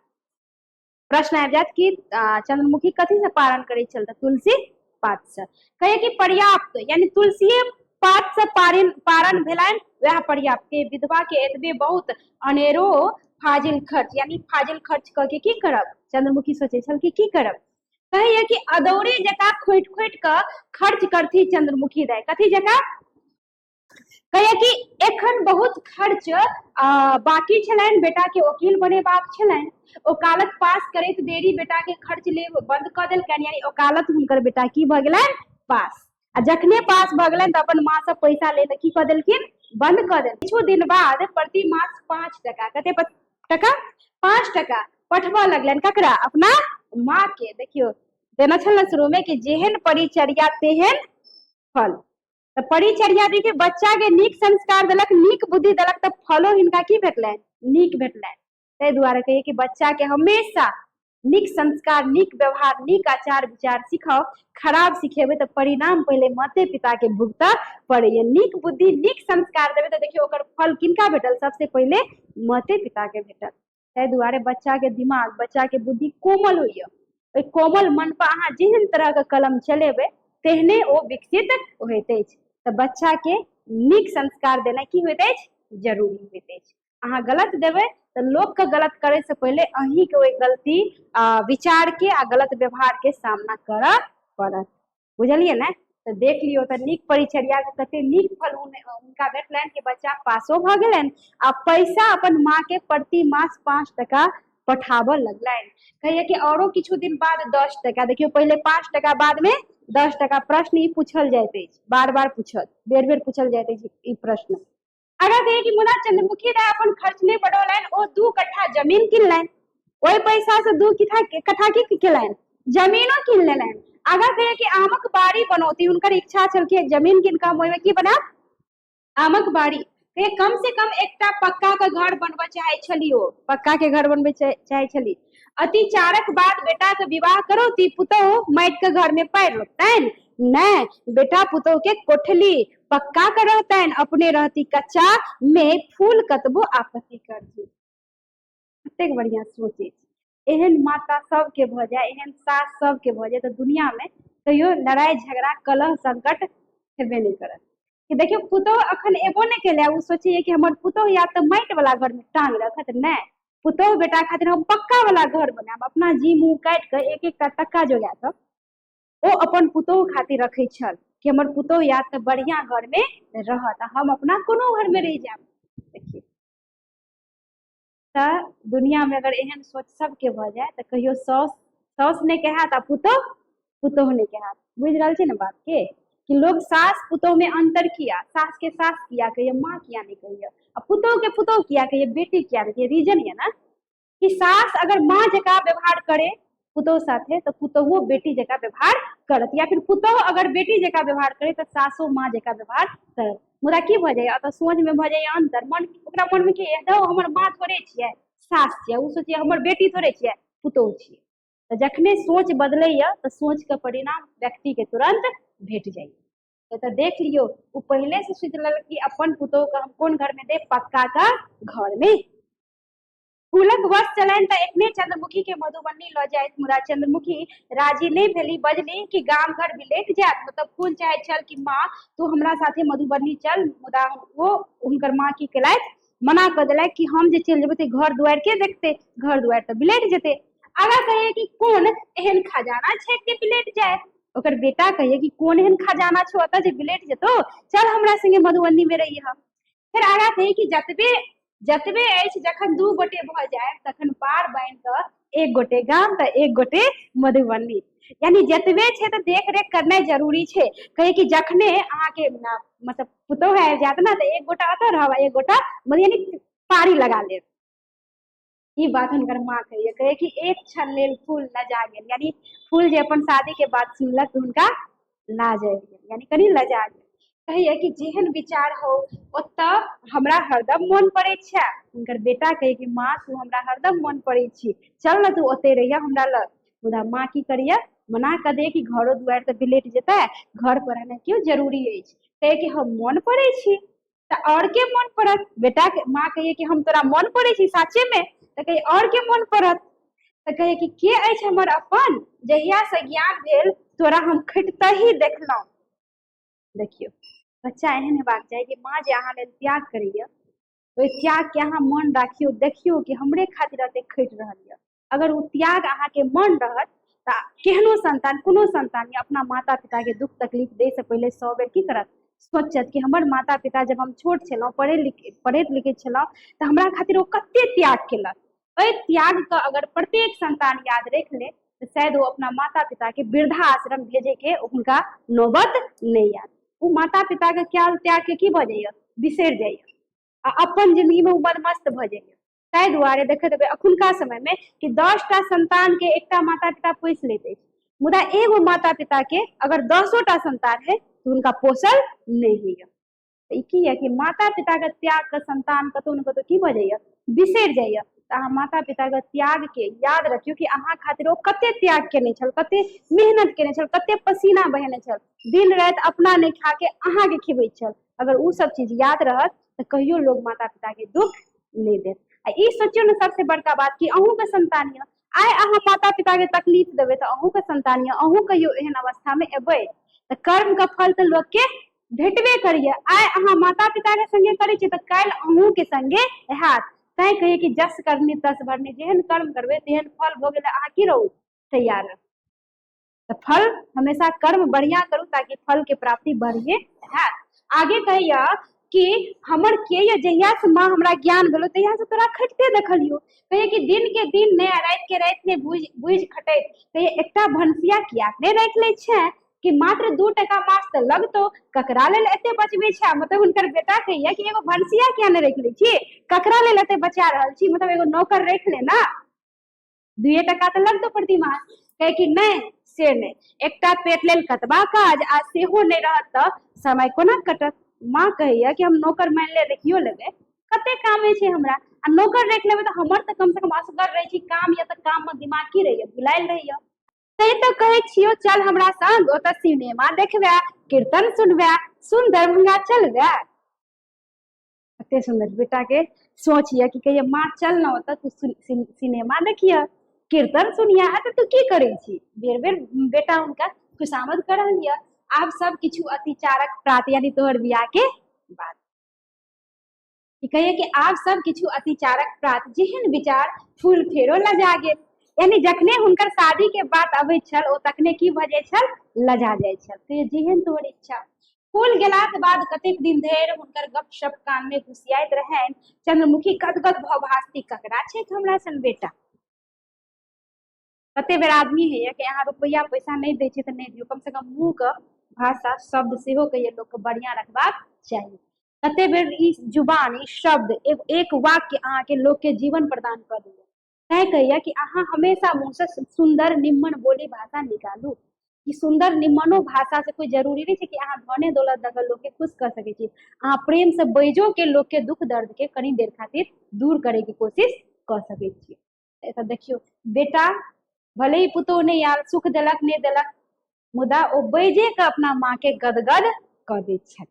प्रश्न आबि जात कि चंद्रमुखी कथी से पारण करे छल, तुलसी पात से। कहे कि पर्याप्त, यानी तुलसी पात से पारण भेलन वह पर्याप्त, के विधवा के एतबे बहुत, अनेरो फाजिल खर्च, यानी फाजिल खर्च करके की करब, चंद्रमुखी सोचे छल कि की करब। कहिए कि अदौरी जका खोट खोट के खर्च करती चंद्रमुखी दाय, कथी जका, कहे कि एखन बहुत खर्च बाकी छलनि, बेटा के वकील बनेबाक छलनि, ओकालत पास करैत देरी बेटा के खर्च लेब बंद क देलकनि। यानी ओकालत हुनकर बेटा की भ गेलनि, पास। आ जखने पास भ गेलनि तो अपन माँ से पैसा ले की क देलखिन, बंद क देलखिन। किछु दिन बाद प्रति मास 5 टका, कते टका, 5 टका पठबऽ लगलनि, ककरा, अपना माँ के। देखियो देना छल शुरू में कि जेहन परिचर्या तेहन फल, तो परिचर्या दी के बच्चा के नीक संस्कार देलक, नीक बुद्धि देलक, तो फलो हिनका की भेटलनि, नीक भेटलनि। ताहि दुआरे कहिए कि बच्चा के हमेशा नीक संस्कार, नीक व्यवहार, नीक आचार विचार सिखाओ, खराब सिखेबे तो परिणाम पहले माते पिता के भुगतऽ पड़े। नीक बुद्धि नीक संस्कार देवे तो देखियो ओकर फल किनका भेटल, सबसे पहले माते पिता के भेटल। ताहि दुआरे बच्चा के दिमाग, बच्चा के बुद्धि कोमल होइए, ओहि कोमल मन पर अहाँ जेहन तरह के कलम चलेबै तेहने ओ विकसित होइत अछि। तो बच्चा के नीक संस्कार देना की होइत अछि, जरूरी होइत अछि। अहाँ गलत देबै तो लोग के गलत करे से पहले अहीं के ओहि गलती विचार के आ गलत व्यवहार के सामना करऽ पड़त, बुझलिए ना। तो देख लियो तो नीक परिचर्या के कते नीक फल हुनका भेटलनि कि बच्चा पासो भ गेलनि आ पैसा अपन माँ के प्रति मास 5 टका पठाबऽ लगलनि। कहिए कि औरो किछु दिन बाद 10 टका, देखियो पहले 5 टका बाद में 10 टका। प्रश्न ई पूछल जाइत अछि, बार बार पूछत, बेर बेर पूछल जाइत अछि ई प्रश्न। अगर कहिए कि मुदा चंद्रमुखी राय अपन खर्च नहीं बढ़ौलनि, ओ 2 कट्ठा जमीन किनलनि, ओहि पैसा से 2 कट्ठा की केलनि, जमीनो कीन लेलनि। अगर कहिए कि आमक बाड़ी बनौती, हुनकर इच्छा छल कि जमीन कीन कऽ हम ओहिमे की बनायब, आमक बाड़ी। कहिए कम से कम एकटा पक्का के घर बनबऽ चाहे छलियो, पक्का के घर बनबे चाहे छली। अति चारक बाद बेटा के विवाह करो ती पुतोह माटि के घर में पैर लगतनि, नहीं बेटा पुतोह के कोठली पक्का के रहतनि, अपने रहती कच्चा में फूल कतबो आपत्ति करती। कतेक बढ़िया सोचे, एहन माता सबके भ जाए, एहन सास सबके भ जाए, तो दुनिया में कहियो लड़ाई झगड़ा कलह संकट हेबे नहीं करत। कि देखियो पुतोह अखन एबो नहीं केले, उ सोचिए कि हमर पुतोह या तो माटि वाला घर में टांग रखत, नहीं पुतोह बेटा खातिर हम पक्का वाला घर बनाब। अपना जी मुंह काटि के एक एक टका जोगा के ओ अपन पुतोह खातिर रखे छल कि हमर पुतोह या तो बढ़िया घर में रहत, हम अपना कोनो घर में रह जाब। देखिए त दुनिया में अगर एहन सोच सबके भ जाए तो कहियो सास नहीं कहत आ पुतोह नहीं कहत। बुझ रहल छी ना बात के, कि लोग सास पुतोह में अंतर किया, सास के सास किया कहिए, माँ किया नहीं कहिए, और पुतोह के पुतोह किया कहिए, बेटी किया नहीं कहिए। रीजन ये ना कि सास अगर माँ जका व्यवहार करे पुतोह साथे तो पुतोहो बेटी जका व्यवहार करत, या फिर पुतोह अगर बेटी जका व्यवहार करे तो सासो माँ जका व्यवहार करत। मुदा की भ जाए, अत सोच में भ जाए अंतर, मन ओकरा मन में कि हमर माँ थोड़े छियै, सास छियै, उ सोचिए हमर बेटी थोड़े छियै, पुतोह छियै। तो जखने सोच बदलैया तो सोच के परिणाम व्यक्ति के तुरंत भेट जाइए। तो देख लियो वो पहले से सोच लग कि अपन पुतोह का हम कौन घर में दे, पक्का का घर में। फूलक वर्ष चलनि तऽ एखने चंद्रमुखी के मधुबनी लऽ जाइत, मुदा चंद्रमुखी राजी नहीं भेली, बजली कि गाम घर बिलेट जायत। मतलब फूल चाहे छल कि माँ तू हमरा साथे मधुबनी चल, मुदा वो हुनकर माँ की केलथि, मना कर दिलथि कि हम जे चलि जेबै तऽ घर दुआरि के देखते, घर दुआरि तऽ बिलेट जेते। आगा कहिए कि कौन एहन खजाना छै कि बिलेट जाए, ओकर बेटा कहिए कि कौन एहन खजाना छो ओतऽ जे बिलेट जेतो, चल हमरा संगे मधुबनी में रहिए। फिर आगा कहिए कि जतबे अछि, जखन 2 गोटे भ जाए तखन पार बांधि कऽ एक गोटे गाम तऽ एक गोटे मधुबनी। यानी जतबे छै तऽ देख रेख करनाइ जरूरी छै। कहे कि जखने अहाँ के मतलब पुतोह आबि जायत ना तो एक गोटा अतऽ रहब, एक गोटा यानी पारी लगा लेब। ई बात हुनकर माँ कहे कि एक क्षण लेल फूल लजा गेल, यानी फूल जे अपन शादी के बाद सुनलक तो हुनका लाज आबि गेल, यानी कनी लजा गेल। कहिए कि जेहन विचार हो ओतऽ हमरा हरदम मन पड़े छै। हुनकर बेटा कहे कि माँ तू हमरा हरदम मन पड़े छी, चल ना तू ओते रहिया हमरा लग। मुदा माँ की करिए, मना कर दे कि घरो दुआरि तऽ बिलेट जेतै, घर पर रहना क्यों जरूरी अछि। कहे कि हम मन पड़े छी तो और के मन पड़त, बेटा के माँ कहिए कि हम तोरा मन पड़े छी साचे में, तो कहे और के मन पड़त। तो कहे कि के अछि हमर अपन, जहिया से ज्ञान भेल तोरा हम खटतही देखलहुँ। देखियो बच्चा एहन हेबाक चाही कि माँ जे अहाँ लेल त्याग करैया ओहि त्याग के अहाँ मन राखियो, देखियो कि हमरे खातिर एते खटि रहल यऽ। अगर वो त्याग अहाँ के मन रहत तऽ केहनो संतान, कोनो संतान या अपना माता पिता के दुख तकलीफ दे से पहले 100 बेर की करत, सोचत कि हमर माता पिता जब हम छोट छलहुँ, पढ़ैत लिखैत छलहुँ तऽ हमरा खातिर ओ कते त्याग केलक। ओहि त्याग का अगर प्रत्येक संतान याद रख ले तो शायद वो अपना माता पिता के वृद्धा आश्रम भेजे के उनका नौबत नहीं आत। वो माता पिता के क्या त्याग के की भ जाइए, बिसरि जाइए आ अपन जिंदगी में बदमस्त भ जाइए। ताहि दुआरे देखैत हेबै अखुनका समय में कि 10टा संतान के एकटा माता पिता पोसि लैत अछि, मुदा एगो माता पिता के अगर 10टा संतान है तो उनका पोषण नहीं होइए। ई की है कि माता पिता के त्याग के संतान कतौ न कतौ की भ जाइए, बिसरि जाइए। तऽ अहाँ माता पिता के त्याग के याद रखियो कि अहाँ खातिर ओ कते त्याग केने छल, कते मेहनत केने छल, कते पसीना बहेने छल, दिन राति अपना नहीं खा के अहाँ के खिबै छल। अगर उ सब चीज याद रहत तो कहियो लोग माता पिता के दुख नहीं देत। आ ई सोचियो ने सबसे बड़का बात कि अहूँ के संतान यऽ, आइ अहाँ माता पिता के तकलीफ देबै तो अहूँ के संतान यऽ, अहूँ कहियो एहन अवस्था में एबै तो कर्म के फल तो लोग के भेटबे करिए। आइ अहाँ माता पिता के संगे करै छियै तो काल्हि अहूँ के संगे हैत। तैं कहिए कि जस करनी तस भरनी, जेहन कर्म करबे तेहन फल भोगे ला अहाँ की रहू तैयार रहू। तो फल हमेशा कर्म बढ़िया करू ताकि फल के प्राप्ति बढ़िए है। आगे कहिए कि हमर के ये जहिया से माँ हमरा ज्ञान भेलो तहिया से तोरा खटते देखलियो। कहे कि दिन के दिन ने रात के रात ने बुझ बुझ खटे कहे एकटा भनसिया किया ने राख ले छे कि मात्र 2 टका मास त लगतो ककरा लेल एते बचबे छै। मतलब उनकर बेटा कहिया कि एगो भनसिया किया ने राख ले छी, ककरा लेल एते बचा रहल छी, मतलब एगो नौकर राख ले ना, 2 टका तो लगतो प्रति मास। कहे कि नहीं से नहीं, एकटा पेट लेल कतबा काज आ सेहो नहीं रहत त समय कोना कटत। माँ कहिया कि हम नौकर मान ले रखियो लेबे, कते काम छै हमरा, आ नौकर रख लेबे तो हमर तो कम से कम असगर रहे छी, काम या तो काम में दिमाग की रहिए भुलाइल रहिए। तै तो कहे छियो चल हमरा संग ओत सिनेमा देखबे, कीर्तन सुनबे, सुन दरभंगा चलबे। कते सुंदर बेटा के सोच ये कि कहिए माँ चल न ओत तू सिनेमा देखिए, कीर्तन सुनिया। आ तू की करे छी, बेर बेर बेटा उनका खुशामद कर रहलिए। आब सब किछु अतिचारक प्रात यानी तोहर बियाह के बाद कहिए कि आब सब किछु अतिचारक प्रात जेहन विचार फूल फेरो लजा गेल। यानी जखने हुनकर शादी के बात अबै छल ओ तखने की भ जाय छल, लजा जाय छल। तो जेहन तोहर इच्छा। फूल गेलाक बाद कतेक दिन धरि हुनकर गपशप कान में घुसियाइत रहनि। चंद्रमुखी गदगद भ भासती ककरा छै हमरा सन बेटा। कते बेर आदमी है कि अहाँ रुपया पैसा नहीं दे तो नहीं दियो, कम से कम मुंह के भाषा शब्द सेहो कहिए लोग के बढ़िया रखबाक चाहिए। कते बेर ई जुबान ई शब्द एक वाक्य अहाँ के लोग के जीवन प्रदान कर दिए। तय कहिए कि अहाँ हमेशा मुंह से सुंदर निम्न बोली भाषा निकालू। कि सुंदर निम्नो भाषा से कोई जरूरी नहीं है कि अहाँ धने दौलत दगर लोग के खुश कर सके छी। अहाँ प्रेम से बैजो के लोग के दुख दर्द के कनी देर खातिर दूर करे की कोशिश कर सके छी। ऐसा देखियो बेटा भले ही पुतोह ने यार सुख देलक नहीं देलक, मुदा ओ बैजे के अपना माँ के गदगद कर दै छल।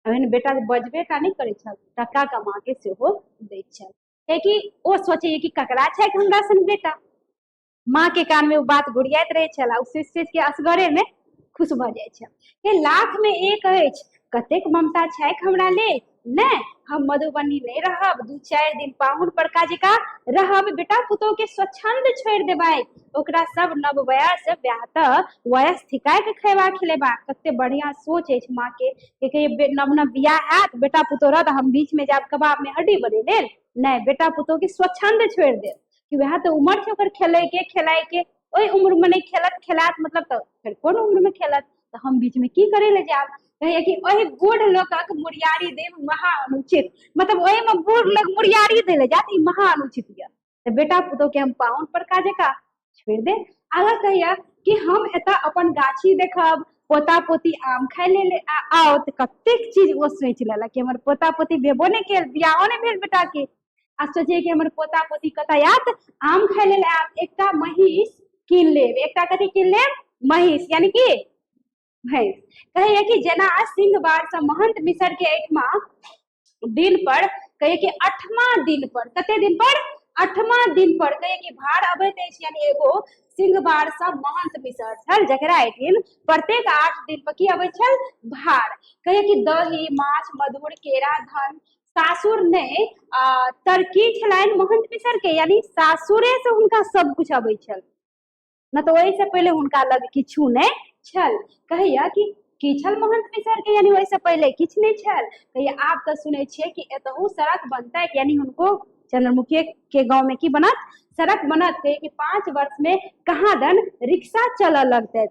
एहन बेटा बजबे टा नहीं करे छल, टका कमा के सेहो दै छल। कि ओ सोचे कि ककरा छै हमरा सन बेटा। माँ के कान में वो बात गुड़ियात रहे छल, उस चीज के असगरे में खुश भ जाय छल। लाख में एक अछि, कतेक ममता छै हमरा लेल। नहीं हम मधुबनी नहीं रहब, 2-4 दिन पाहुन पर काजिका रहब। बेटा पुतोह के स्वच्छंद छोड़ देबै, ओकरा सब नव वयस ब्याहत वयस थिकाय के खैबा खिलेबा। कते बढ़िया सोच है माँ के नव नव बियाह हैत बेटा पुतोह रहत हम बीच में जाब कबाब में हड्डी बने लेल। नहीं बेटा पुतोह के स्वच्छंद छोड़ दे कि वह तो उम्र छै ओकर खेले के खेलाय के, ओई उम्र में नहीं खेलत खेलात मतलब तो फिर कौन उम्र में खेलत, तो हम बीच में की करे ले जाब। कहिए कि ओही बूढ़ लोकक मुरियारी देव महा अनुचित, मतलब ओही में बूढ़ लोग मुरियारी दे ले जात, ई महा अनुचित ये। तो बेटा पुतोह के हम पाहुन पर काजे का छोड़ दे। आगे कहिया कि हम एता अपन गाछी देखब, पोता पोती आम खाय ले आओ, तो कतेक चीज वो सोच लेला कि हमर पोता पोती भेबो नहीं केल, बियाहो नहीं भेल बेटा के। आ सोचे कि हमर पोता पोती कतय आत, आम खाय ले आत, एकटा महिष कीन लेब। एकटा कथी कीन लेब, महिष यानी कि भैंस। कहिए कि जेना सिंहबार से महंत मिसर के एठमा दिन पर कहिए कि 8वां दिन पर, कते दिन पर 8वां दिन पर कहिए कि भार अबैत अछि। यानी एगो सिंहबार से महंत मिसर छल जकरा एठिन प्रत्येक 8 दिन पर की अबै छल, भार। कहिए कि दही माछ मधुर केरा धन सासुर ने तरकी छलनि महंत मिसर के, यानी सासुरे से हुनका सब कुछ अबै छल, न तो वही से पहले हुनका लग किछु नहीं छल। कहिया कि छल महंत मिसर के, यानी वही से पहले किछ नहीं छल। कहिया आब तो सुने छिए कि एतहु सड़क बनतै, यानी उनको चंद्रमुखी के गांव में की बनत, सड़क बनत। कहिए कि 5 वर्ष में कहाँ दन रिक्शा चल लगते,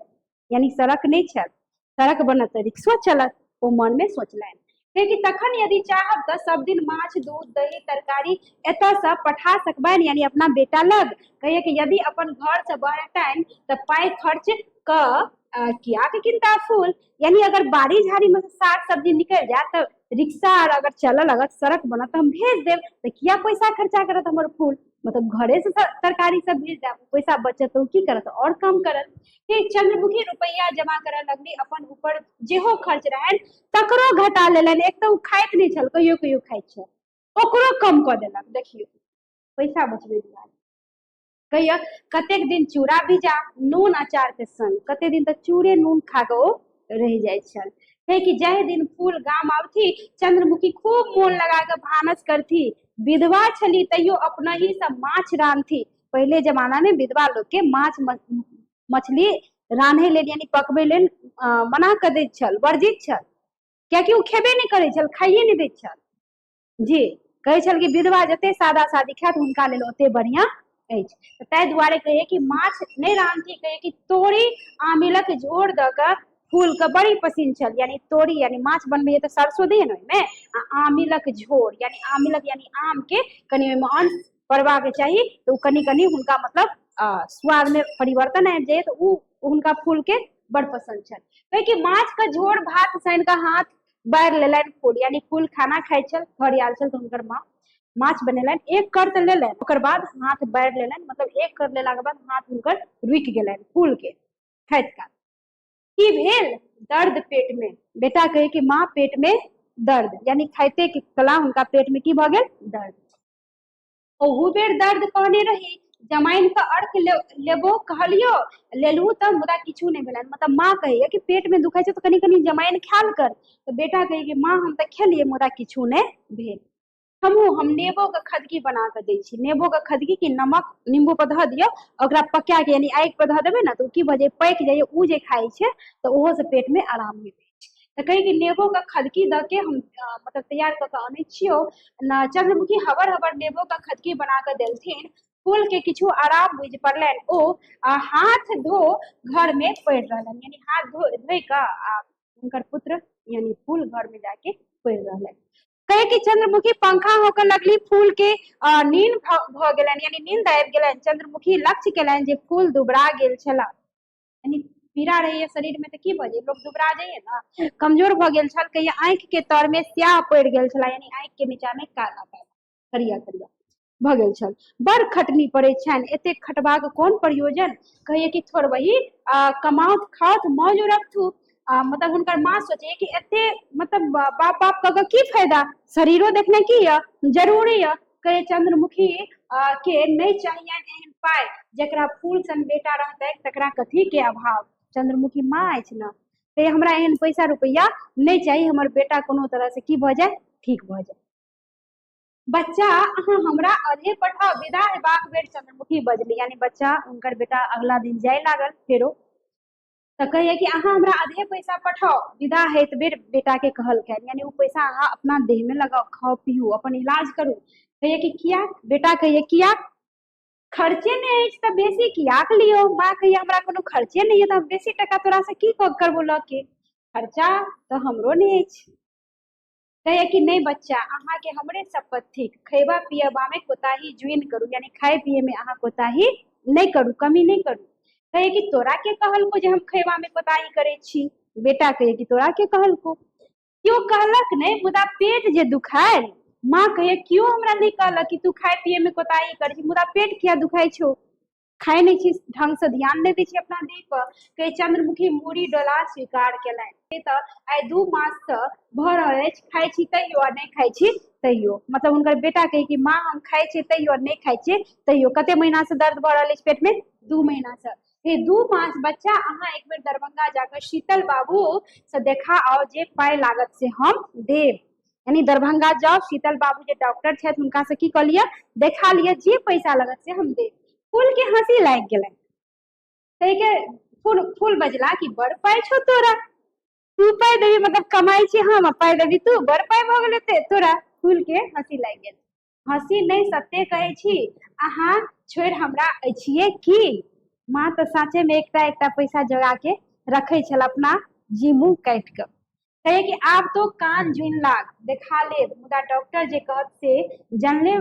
यानी सड़क नहीं छल, सड़क बनत रिक्शा चलत। वो मन में सोचलनि कि तखन यदि चाहब तो सब दिन माछ दूध दही तरकारी एत से पठा सकबनि, यानी अपना बेटा लग। कहिए कि यदि अपन घर से बहरतनि तो पाई खर्च क किया के किनता फूल, यानी अगर बाड़ी झाड़ी में से साग सब्जी निकल जाए तो रिक्शा और अगर चल लगत सड़क बनत तो हम भेज देव, तो किया पैसा खर्चा करत हमर फूल, मतलब घरे से तरकारी सब भेज दे, पैसा बचत तो की करत और काम करत। चंद्रमुखी रुपया जमा करे लगली, अपन ऊपर जेहो खर्च रहन तकरो घटा लेलन। एक तो खाइत नहीं छल, कहियो कहियो खाइत छल, ओकरो कम कर देलक। देखियो पैसा बचबे दुआरे। कहिया कतेक दिन चूड़ा भिजा नून अचार के संग, कते दिन तक चूड़े नून खा के ओ रह जाय छल। कहे कि जय दिन फूल गाम आवथी चंद्रमुखी खूब मोन लगा के भानस करथी। विधवा छली तैयो अपना ही सब माछ रांधथी। पहले जमाना में विधवा लोग के माछ मछली रान्हे लेल यानी पकबे लेल मना कर दै छल, वर्जित छल। कियाकि ओ खेबे नहीं करे छल, खाइए नहीं दै छल जी। कहे छल कि विधवा जते सादा सादी खायत हुनका लेल ओते बढ़िया अछि। तऽ ताहि दुआरे कहिए कि माछ नहीं रांधती, कहिए कि तोरी आमिलक झोर द के फूल के बड़ी पसिन छल। यानी तोरी यानी माछ बनबे तो सरसों दिए ने ओहिमे, आ आमिलक झोर यानी आमिलक यानी आम के कनि ओहिमे अंश पड़बाक चाही, तो कनि कनि हुनका मतलब स्वाद में परिवर्तन आबि जाए, तो उ हुनका फूल के बड़ पसंद छल। कहे कि माछ के झोर भात सान के हाथ बाढ़ लेलनि फूल, यानी फूल खाना खाइ छल, घर आयल छल तो हुनकर माँ माछ बनेलनि, एक कर तऽ लेलनि, ओकर बाद हाथ बाढ़ि लेलनि, मतलब एक कर लेला के बाद हाथ हुनकर रुकि गेलनि फूल के खाइत काल। की भेल? दर्द पेट में। बेटा कहे कि माँ पेट में दर्द, यानी खाइते के कला हुनका पेट में की भ गेल? दर्द। ओहू बेर दर्द कहने रही, जमाइन के अर्क लेबो कहलियो, लेलहु तऽ मुदा किछु नहीं भेलनि। मतलब माँ कहिए कि पेट में दुखाई छै तो कनी कनी जमाइन खायल कर, तो बेटा कहे कि माँ हम तऽ खेलिए मुदा किछु नहीं भेल। हम नेबो के खदकी बना के दै छी, नेबो के खदकी की नमक नींबू पर धऽ दियौ, ओकरा पका के यानी आगि पर धऽ देबै ने तो की भऽ जाए? पकि जाइए, उ जे खाइ छै तो ओहो से पेट में आराम मिलै छै। तो कही कि नेबो के खदकी द के हम मतलब तैयार कऽ के आनै छियो न। चंद्रमुखी हबर हबर नेबो के खदकी बना के देलथिन। फूल के किछु आराम बुझि पड़लनि, ओ हाथ धो घर में पड़ि रहलनि, यानी हाथ धोइ कऽ हुनकर पुत्र यानी फूल घर में जाके पड़ि रहलनि। कहे कि चंद्रमुखी पंखा होकर लगली, फूल के नींद भ गेलनि, यानी नींद आबि गेलनि। चंद्रमुखी लक्ष्य केलनि जे फूल दुबरा गेल छला, यानी पीड़ा रही शरीर में तो की भजे लोग दुबरा जाइए ना, कमजोर भ गेल छल। कहिए आंखि के तर में स्याह पड़ि गेल छला, यानी आंखि के नीचा में काला काला करिया करिया भ गेल छल। बड़ खटनी पड़े छनि, एते खटबाक कोन प्रयोजन? कहिए कि थोड़ वही कमाउत खाउत मौज रखथु। मतलब हुनकर माँ सोचे कि एते मतलब बाप बाप कऽ की फायदा, शरीरो देखने की य जरूरी य। कहे चंद्रमुखी के नहीं चाहिए एहन पाय, जकरा फूल सन बेटा रहते तकरा कथी के अभाव। चंद्रमुखी माँ अछि न, कहे हमरा एहन पैसा रुपया नहीं चाहिए, हमर बेटा कोनो तरह से की भ जाए? ठीक भ जाए। बच्चा अहाँ हमरा अधे पठाओ, विदा हेबाक बेर चंद्रमुखी बजली, यानी बच्चा हुनकर बेटा अगला दिन जाय लागल फेरो। तो कहिए कि अहाँ हमरा आधे पैसा पठाओ, विदा हेत बेर बेटा के कहलकनि, यानी वो पैसा अहाँ अपना देह में लगाओ, खाओ पीऊ अपन इलाज करू। कहिए कि किया? बेटा कहिए किया? खर्चे नहीं अछि तऽ बेसी कियाक लियो? माँ कहिए हमरा कोनो खर्चे नहीं है तो बेसी टका तोरा से की करबो ल के? खर्चा तो हमरो नहीं अछि। कहे कि नहीं बच्चा अहाँ के हमरे शपथ थिक, खैबा पियबा में कोताही जुइन करू, यानी खाए पिए में अहाँ कोताही नहीं करू, कमी नहीं करू। कहे कि तोरा के कहलको जे हम खैबा में कोताही करे छी? बेटा कहे कि तोरा के कहलको? क्यों कहलक नहीं, मुदा पेट जे दुखायल। माँ कहे क्यों हमरा नहीं कहलक कि तू खाए पिए में कोताही करे छी, मुदा पेट किया दुखाई छो? खाए नहीं छी ढंग से, ध्यान नहीं दै छी अपना देह पर। कहे चंद्रमुखी मूड़ी डोला स्वीकार केलनि। तऽ आइ 2 मास से भ रहल अछि, खाइ छी तैयो आ नहीं खाइ छी तैयो। मतलब हुनकर बेटा कहे कि माँ हम खाइ छी तैयो नहीं खाइ छी तैयो। कते महीना से दर्द भ रहल अछि पेट में? 2 महीना से। 2 मास बच्चा अहाँ एक बेर दरभंगा जाकर शीतल बाबू से देखा आओ, जे पाई लागत से हम देब। यानी दरभंगा जाओ, शीतल बाबू जे डॉक्टर छथि हुनका से की कहलिए? देखा लिया, जे पैसा लागत से हम देब। फूल के हंसी लागि गेलनि। कहे के फूल बजला कि बड़ पाई छौ तोरा, तू पाई देबी मतलब कमाई छी हम, पाई देबी तू, बड़ पाई भ गेलै तोरा। फूल के हंसी लागि गेल। हंसी नहीं सत्य कहै छी, अहाँ छोड़ि हमरा अछिए की? माँ तो साँचे में एकटा एकटा पैसा जोगा के रखे छल अपना जी मुँह काटि कऽ। कहे कि आब तो कान जुइन लाग, देखा लेब, मुदा डॉक्टर जे कहत से जनले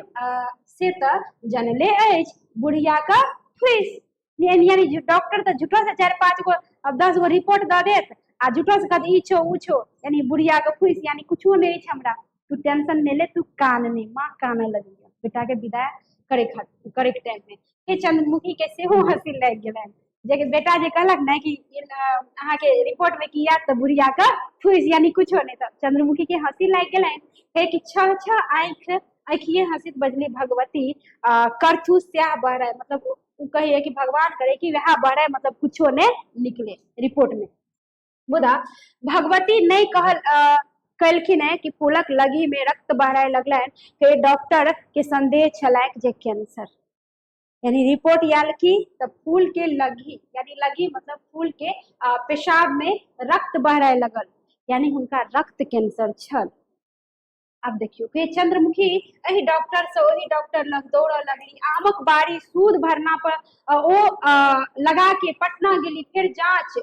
से तऽ जनले अछि, बुढ़िया का फीस। यानी डॉक्टर तो झूठो से 4-5 गो अब 10 गो रिपोर्ट दऽ देत आ झूठो से कहत ई छो ऊ छो, यानी बुढ़िया के फीस, यानी कुछो नहीं छै हमरा, तू टेंशन नहीं ले, तू कान नहीं। माँ काने लगी बेटा के विदा करे के टाइम में। के चंद्रमुखी के सेहो हंसी लागि गेलनि, जे बेटा जे कहलक ना कि अहाँ के रिपोर्ट में की आयत तऽ बुढ़िया के फूस, यानी कुछो नहीं। तब चंद्रमुखी के हंसी लागि गेलनि। कहे कि छह छह आँखिए हंसित बजली भगवती करथु स्याह बहराए, मतलब उ कहिए कि भगवान करे कि वह बहराए, मतलब कुछो ने निकले रिपोर्ट में। मुदा भगवती नहीं कहलखिन है कि फूलक लगी में रक्त बहराए लगलनि। के डॉक्टर के संदेह छलैक जे कैंसर, यानी रिपोर्ट आयल की तब फूल के लगी, यानी लगी मतलब फूल के पेशाब में रक्त बहराए लगल। यानी हुनका रक्त कैंसर छल। अब देखियो कि चंद्रमुखी एही डॉक्टर से ओही डॉक्टर लग दौड़ लगली, आमक बारी सूद भरना पर लगा के पटना गेली, फिर जांच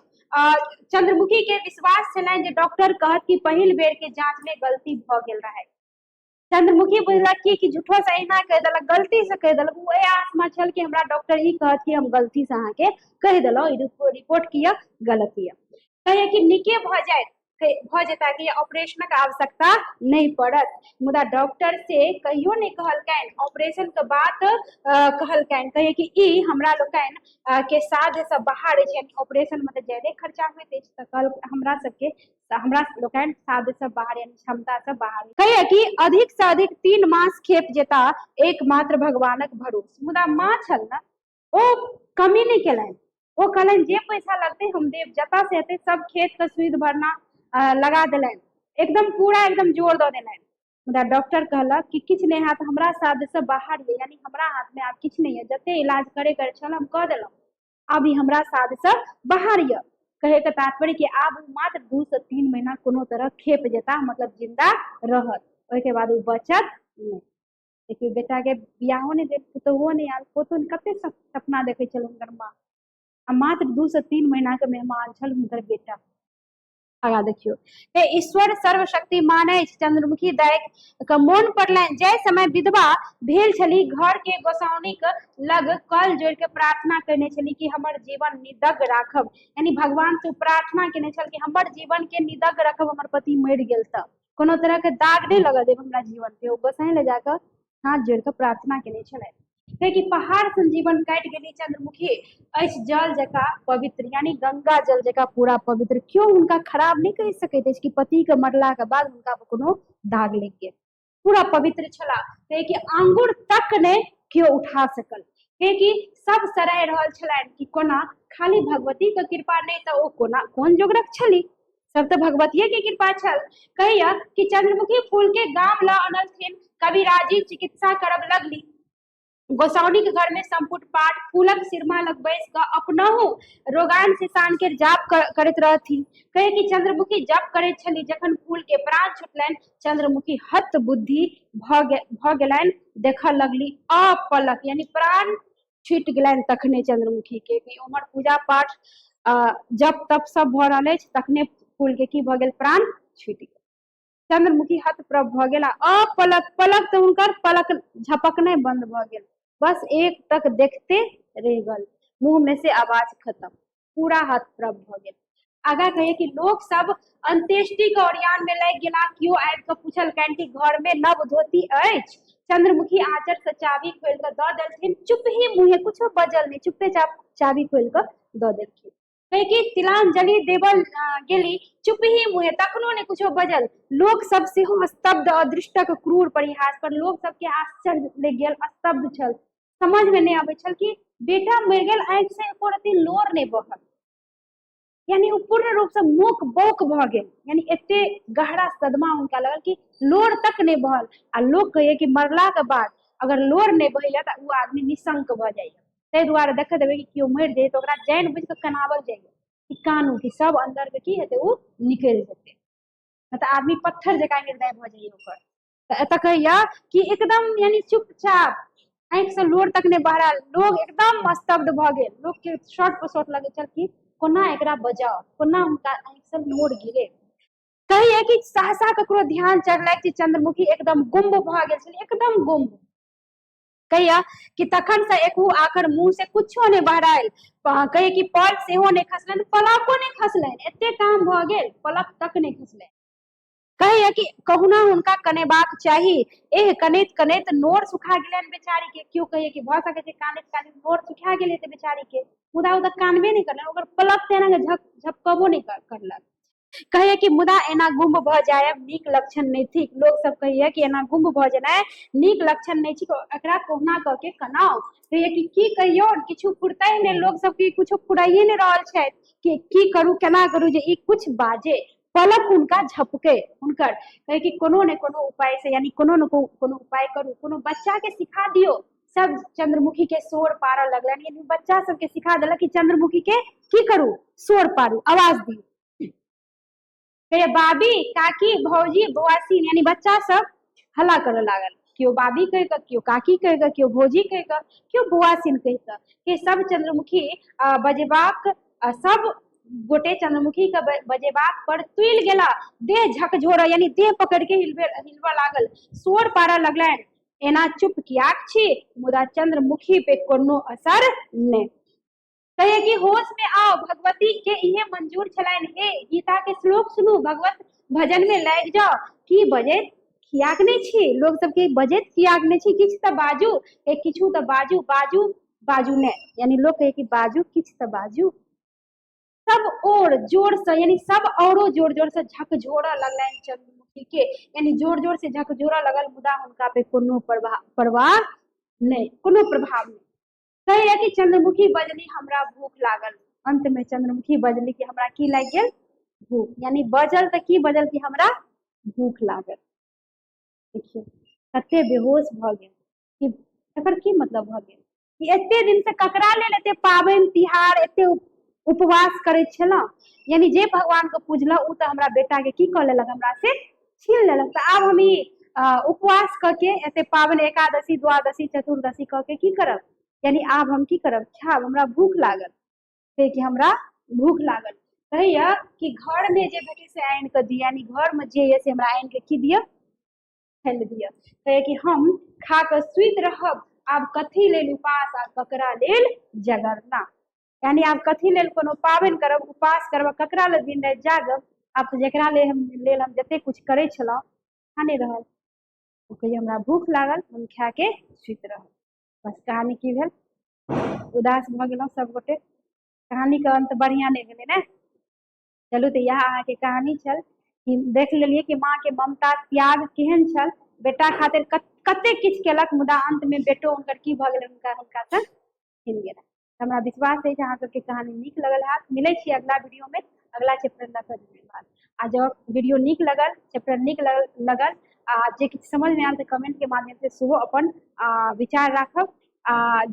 चंद्रमुखी के विश्वास छलनि जे डॉक्टर कहत कि पहिल बेर के जांच में गलती भ गेल रहे। चंद्रमुखी बुझलक कि झूठो से अहिना कह देलक, गलती से कह देलक। वो आस में छल कि हमरा डॉक्टर ई कहत कि हम गलती से अहाँ के कह देलो, रिपोर्ट किया गलत किया, कहे कि निके भ जाए भ जेता कि ऑपरेशनक आवश्यकता नहीं पड़त। मुदा डॉक्टर से कहियो नहीं कहलकनि, ऑपरेशन के बात कहलकनि, कहे कि ई हमरा लोकनि के साध्य से बाहर अछि, यानी ऑपरेशन में तो ज्यादा खर्चा होइत अछि, तऽ कल हमरा लोकनि साध्य से बाहर यानी क्षमता से बाहर, कहे कि अधिक से अधिक 3 मास खेप जेता, एकमात्र भगवानक भरोस। मुदा माँ छल ना, ओ कमी नहीं केलनि, वो कहलनि जे पैसा लगते हम देव, जता से हेतै सब खेत के सुध भरना लगा दिलनि, एकदम पूरा एकदम जोर दऽ देलनि। मुदा डॉक्टर कहलक कि किछ नहीं हाथ हमरा साध्य से बाहर ये, यानी हमरा हाथ में आब किछ नहीं है, जते इलाज करे छल हम कह देलहुँ, अब ई हमरा साध्य से बाहर ये। कहे के तात्पर्य कि आब मात्र 2 से 3 महीना कोनो तरह खेप जेता, मतलब जिंदा रहत, ओहिके बाद वो बचत नहीं। देखिए बेटा के बियाहो नहीं देख, पुतहुओ नहीं आयल, पुतहु कते सपना देखे छल हुनकर माँ, आ मात्र 2 से 3 महीना के मेहमान छल हुनकर बेटा। आगा देखियो, हे ईश्वर सर्वशक्तिमान अछि। चंद्रमुखी दाइ के मोन पड़लनि, जय समय विधवा भेल छली, घर के गोसाउनीक लग कल जोड़ के प्रार्थना करने छली कि हमर जीवन निदग राखब, यानी भगवान से प्रार्थना केने छल कि हमर जीवन के निदग रखब, हमर पति मरि गेल तऽ कोनो तरह के दाग नहीं लगल देब हमरा जीवन पे। ओ गोसाई ले जाकर हाथ जोड़ के प्रार्थना केने छलै, कि पहाड़ संजीवन काट गेली चंद्रमुखी अछि जल जका पवित्र, यानी गंगा जल जका पूरा पवित्र। क्यों उनका खराब नहीं कह सकैत अछि कि पति के मरला के बाद उनका कोनो दाग लग गेल, पूरा पवित्र छला, कि आंगुर तक ने क्यों उठा सकल, कि सब सराय रहल छलनि कि कोना खाली भगवती के कृपा नहीं तो ओ कोना कोन जोगरक छली, सब तो भगवतीये के कृपा छल। कहिया कि चंद्रमुखी फूल के गाम ला अनलथिन, कविराजी चिकित्सा करब लगली, गोसाउनी के घर में संपुट पाठ फूलक सिरमा लग बैस कर अपनहु रोगान से सान के जाप करैत रहथिन। कहे कि चंद्रमुखी जप करैत छली, जखन फूल के प्राण छुटलनि, चंद्रमुखी हत बुद्धि भ गेलनि, देखऽ लगली अपलक, यानी प्राण छुटि गेलनि तखने चंद्रमुखी के, कि उमर पूजा पाठ जप तप सब भ रहल अछि, तखने फूल के की भ गेल, प्राण छुटि गेल। चंद्रमुखी हतप्रभ भ गेला, अपलक, पलक तो हुनकर पलक झपकने बंद भ गेल, बस एक तक देखते रह गल, मुंह में से आवाज खत्म, पूरा हतप्रभ भ गेल। आगा कहे कि लोग सब अंत्येष्टि के ओरियान में लग गेला, कियो आबि के पूछल कि घर में नव धोती अछि। चंद्रमुखी आंचर से चाबी खोल के दऽ देलथिन, चुप ही मुँहे कुछो बजल नहीं, चुपे चाप चाबी खोल के दऽ देलखिन। कहे कि तिलांजलि देवल गेली, चुप ही मुँहे, तखनो ने कुछो बजल। लोग सब सेहो स्तब्ध, अदृष्टक क्रूर परिहास पर लोग सबके आश्चर्य लग गेल, स्तब्ध छल, समझ में नहीं आबै छल कि बेटा मरि गेल, आंखि से एको रत्ती लोर नहीं बहल, यानी पूर्ण रूप से मूक बौक भ गेल, यानी एते गहरा सदमा उनका लगल कि लोर तक नहीं बहल। आ लोग कहे कि मरला के बाद अगर लोर नहीं बहैया तो वो आदमी निशंक भ जाइए, ताहि दुआरे देखे देबै कि केओ मरि जाए तो ओकरा जानि बुझि के कनावल जाइए कि कानू, कि सब अंदर के की हेतै वो निकलि जेतै, मतलब आदमी पत्थर जका हृदय भ जाइए ओकर। तऽ एतऽ कहैया कि एकदम यानी चुपचाप, आंखि से लोर तक नहीं बहरल, लोग एकदम स्तब्ध भ गेल, लोग के शॉर्ट पर शॉर्ट लगे छल कि कोना एकरा बजाओ, कोना हुनका आंखि से लोर गिरे। कहिए कि सहसा ककरो ध्यान चढ़लक कि चंद्रमुखी एकदम गुम्ब भ गेल छल, एकदम गुम्ब। कहिया कि तखन से एकू आकर मुंह से कुछो नहीं बहरायल, कहे कि पल सेहो नहीं खसलनि, पलको नहीं खसलनि, एते काम भ गेल, पलक तक नहीं खसलनि। कहे कि कहुना हुनका कनेबाक चाही, एह कनैत कनैत नोर सुखा गेलनि बेचारी के। क्यों कहिए कि भ सकै छै कानैत कानैत नोर सुखा गेल हेतै बेचारी के, मुदा ओ तऽ कानबे नहीं करलनि, ओकर पलक से एना झपकबो नहीं करलक। कहिए कि मुदा एना गुम्ब भ जायब नीक लक्षण नहीं थिक, लोग सब कहिए कि एना गुम्ब भ जेनाइ नीक लक्षण नहीं थिक, एकरा कहुना क के कनाओ। कहिए कि की कहियो किछु फुरतै नहीं, लोग सब के कुछो फुराइए नहीं रहल छै कि की करू केना करू जे ई कुछ बाजे, पलक उनका झपके हुनकर। कहे कि कोनो ने कोनो उपाय से, यानी कोनो न कोनो उपाय करू, कोनो बच्चा के सिखा दियो। सब चंद्रमुखी के शोर पारऽ लगलनि, यानी बच्चा सबके सिखा देलक कि चंद्रमुखी के की करू, शोर पारू, आवाज दियो। कहे बाबी काकी भौजी बौआसीन यानी बच्चा सब हल्ला करे लागल, क्यों बाबी कह कऽ, क्यों काकी कह कऽ, क्यों भौजी कह कऽ, क्यों बौआसीन कह कऽ, के सब चंद्रमुखी बजेबाक सब गोटे चंद्रमुखी के बजेबाक पर तुल गेला, देह झकझोर यानी देह पकड़ के हिलबऽ लागल, शोर पारऽ लगलनि, एना चुप कियाक छी, मुदा चंद्रमुखी पे कोनो असर नहीं। कहे कि होश में आओ, भगवती के इहे मंजूर छलनि, हे गीता के श्लोक सुनू, भगवत भजन में लागि जाओ, की बजैत कियाक नहीं छी, लोग सबके बजैत कियाक नहीं छी, किछ तऽ बाजू, किछु तऽ बाजू, बाजू बाजू ने, यानी लोग कहे कि बाजू किछ तऽ बाजू। सब और जोर से यानी सब औरो जोर जोर से झकझोरऽ लगलनि चंद्रमुखी के, यानी जोर जोर से झकझोरऽ लगल, मुदा हुनका पे कोनो परवाह नहीं, कोनो प्रभाव नहीं। कहे कि चंद्रमुखी बजली हमरा भूख लागल, अंत में चंद्रमुखी बजली कि हमरा की लागि गेल, भूख, यानी बजल तऽ की बजल कि हमरा भूख लागल। देखियो कते बेहोश भ गेल, कि एकर की मतलब भ गेल कि एते दिन से ककरा लेल एते पाबनि तिहार एते उपवास करे छलौं, यानी जे भगवान के पूजलौ उ तऽ हमरा बेटा के की कऽ लेलक, हमरा से छीन लेलक, तऽ आब हम ई उपवास करके एते पाबनि एकादशी द्वादशी चतुर्दशी कऽ के की करब, यानी आब हम की करब, खाब, हमरा भूख लागल, से कि हमरा भूख लागल। कहैया कि घर में जे बेटी से आनि के दिया, यानी घर में जे ये से हमरा आनि के की दिया, खेल दिया, कहे कि हम खा के सुइत रहब, आब कथी लेल उपास आ ककरा लेल जगरना, यानी आब कथी लेल कोनो पाबनि करब, उपास करब, ककरा लेल दिन राति जागब, आब तऽ जेकरा लेल हम जते कुछ करे छलौं खा नहीं रहल, तो कहिए हमरा भूख लागल, हम खा के सुइत रहब। बस कहानी की भेल, उदास भ गेलौं सब गोटे, कहानी के अंत बढ़िया नहीं भेलै ने। चलू तऽ यह अहाँके कहानी छल कि देख लेलिए कि माँ के ममता त्याग केहन छल, बेटा खातिर कते किछ केलक, मुदा अंत में बेटो हुनकर की भ गेलै, हुनका से छीन गेलै। हमरा विश्वास है कि अहाँ सबके कहानी नीक लगल हैत। मिलै छी अगला वीडियो में अगला चैप्टर लऽ कऽ। धन्यवाद। आ जब वीडियो नीक लगल, चैप्टर नीक लगल आ जे किछु समझ में आयल तऽ कमेंट के माध्यम से सेहो अपन विचार राखब।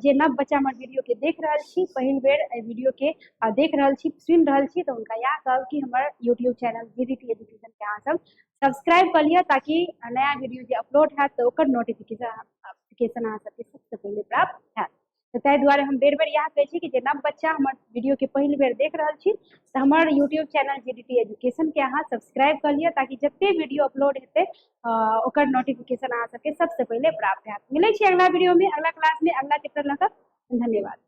जे नव बच्चा हमर वीडियो के देख रहल छी, पहिल बेर एहि वीडियो के देख रहल छी, सुनि रहल छी, तऽ हुनका इएह कहब कि हमर यूट्यूब चैनल जीडीटी एजुकेशन के अहाँ सब सब्सक्राइब कर लिअ, ताकि नया वीडियो जे अपलोड हैत तऽ ओकर नोटिफिकेशन अहाँ सबके सबसे पहले प्राप्त हैत। तऽ ताहि दुआरे हम बेर बेर इएह कहै छी कि जे नव बच्चा हमर वीडियो के पहिल बेर देख रहल छी तऽ हमर यूट्यूब चैनल जीडीटी एजुकेशन के अहाँ सब्सक्राइब कर लिअ, ताकि जते वीडियो अपलोड हेतै ओकर नोटिफिकेशन अहाँ सबके सबसे पहले प्राप्त हैत। मिलै छी अगला वीडियो में, अगला क्लास में, अगला चैप्टर लऽ कऽ। धन्यवाद।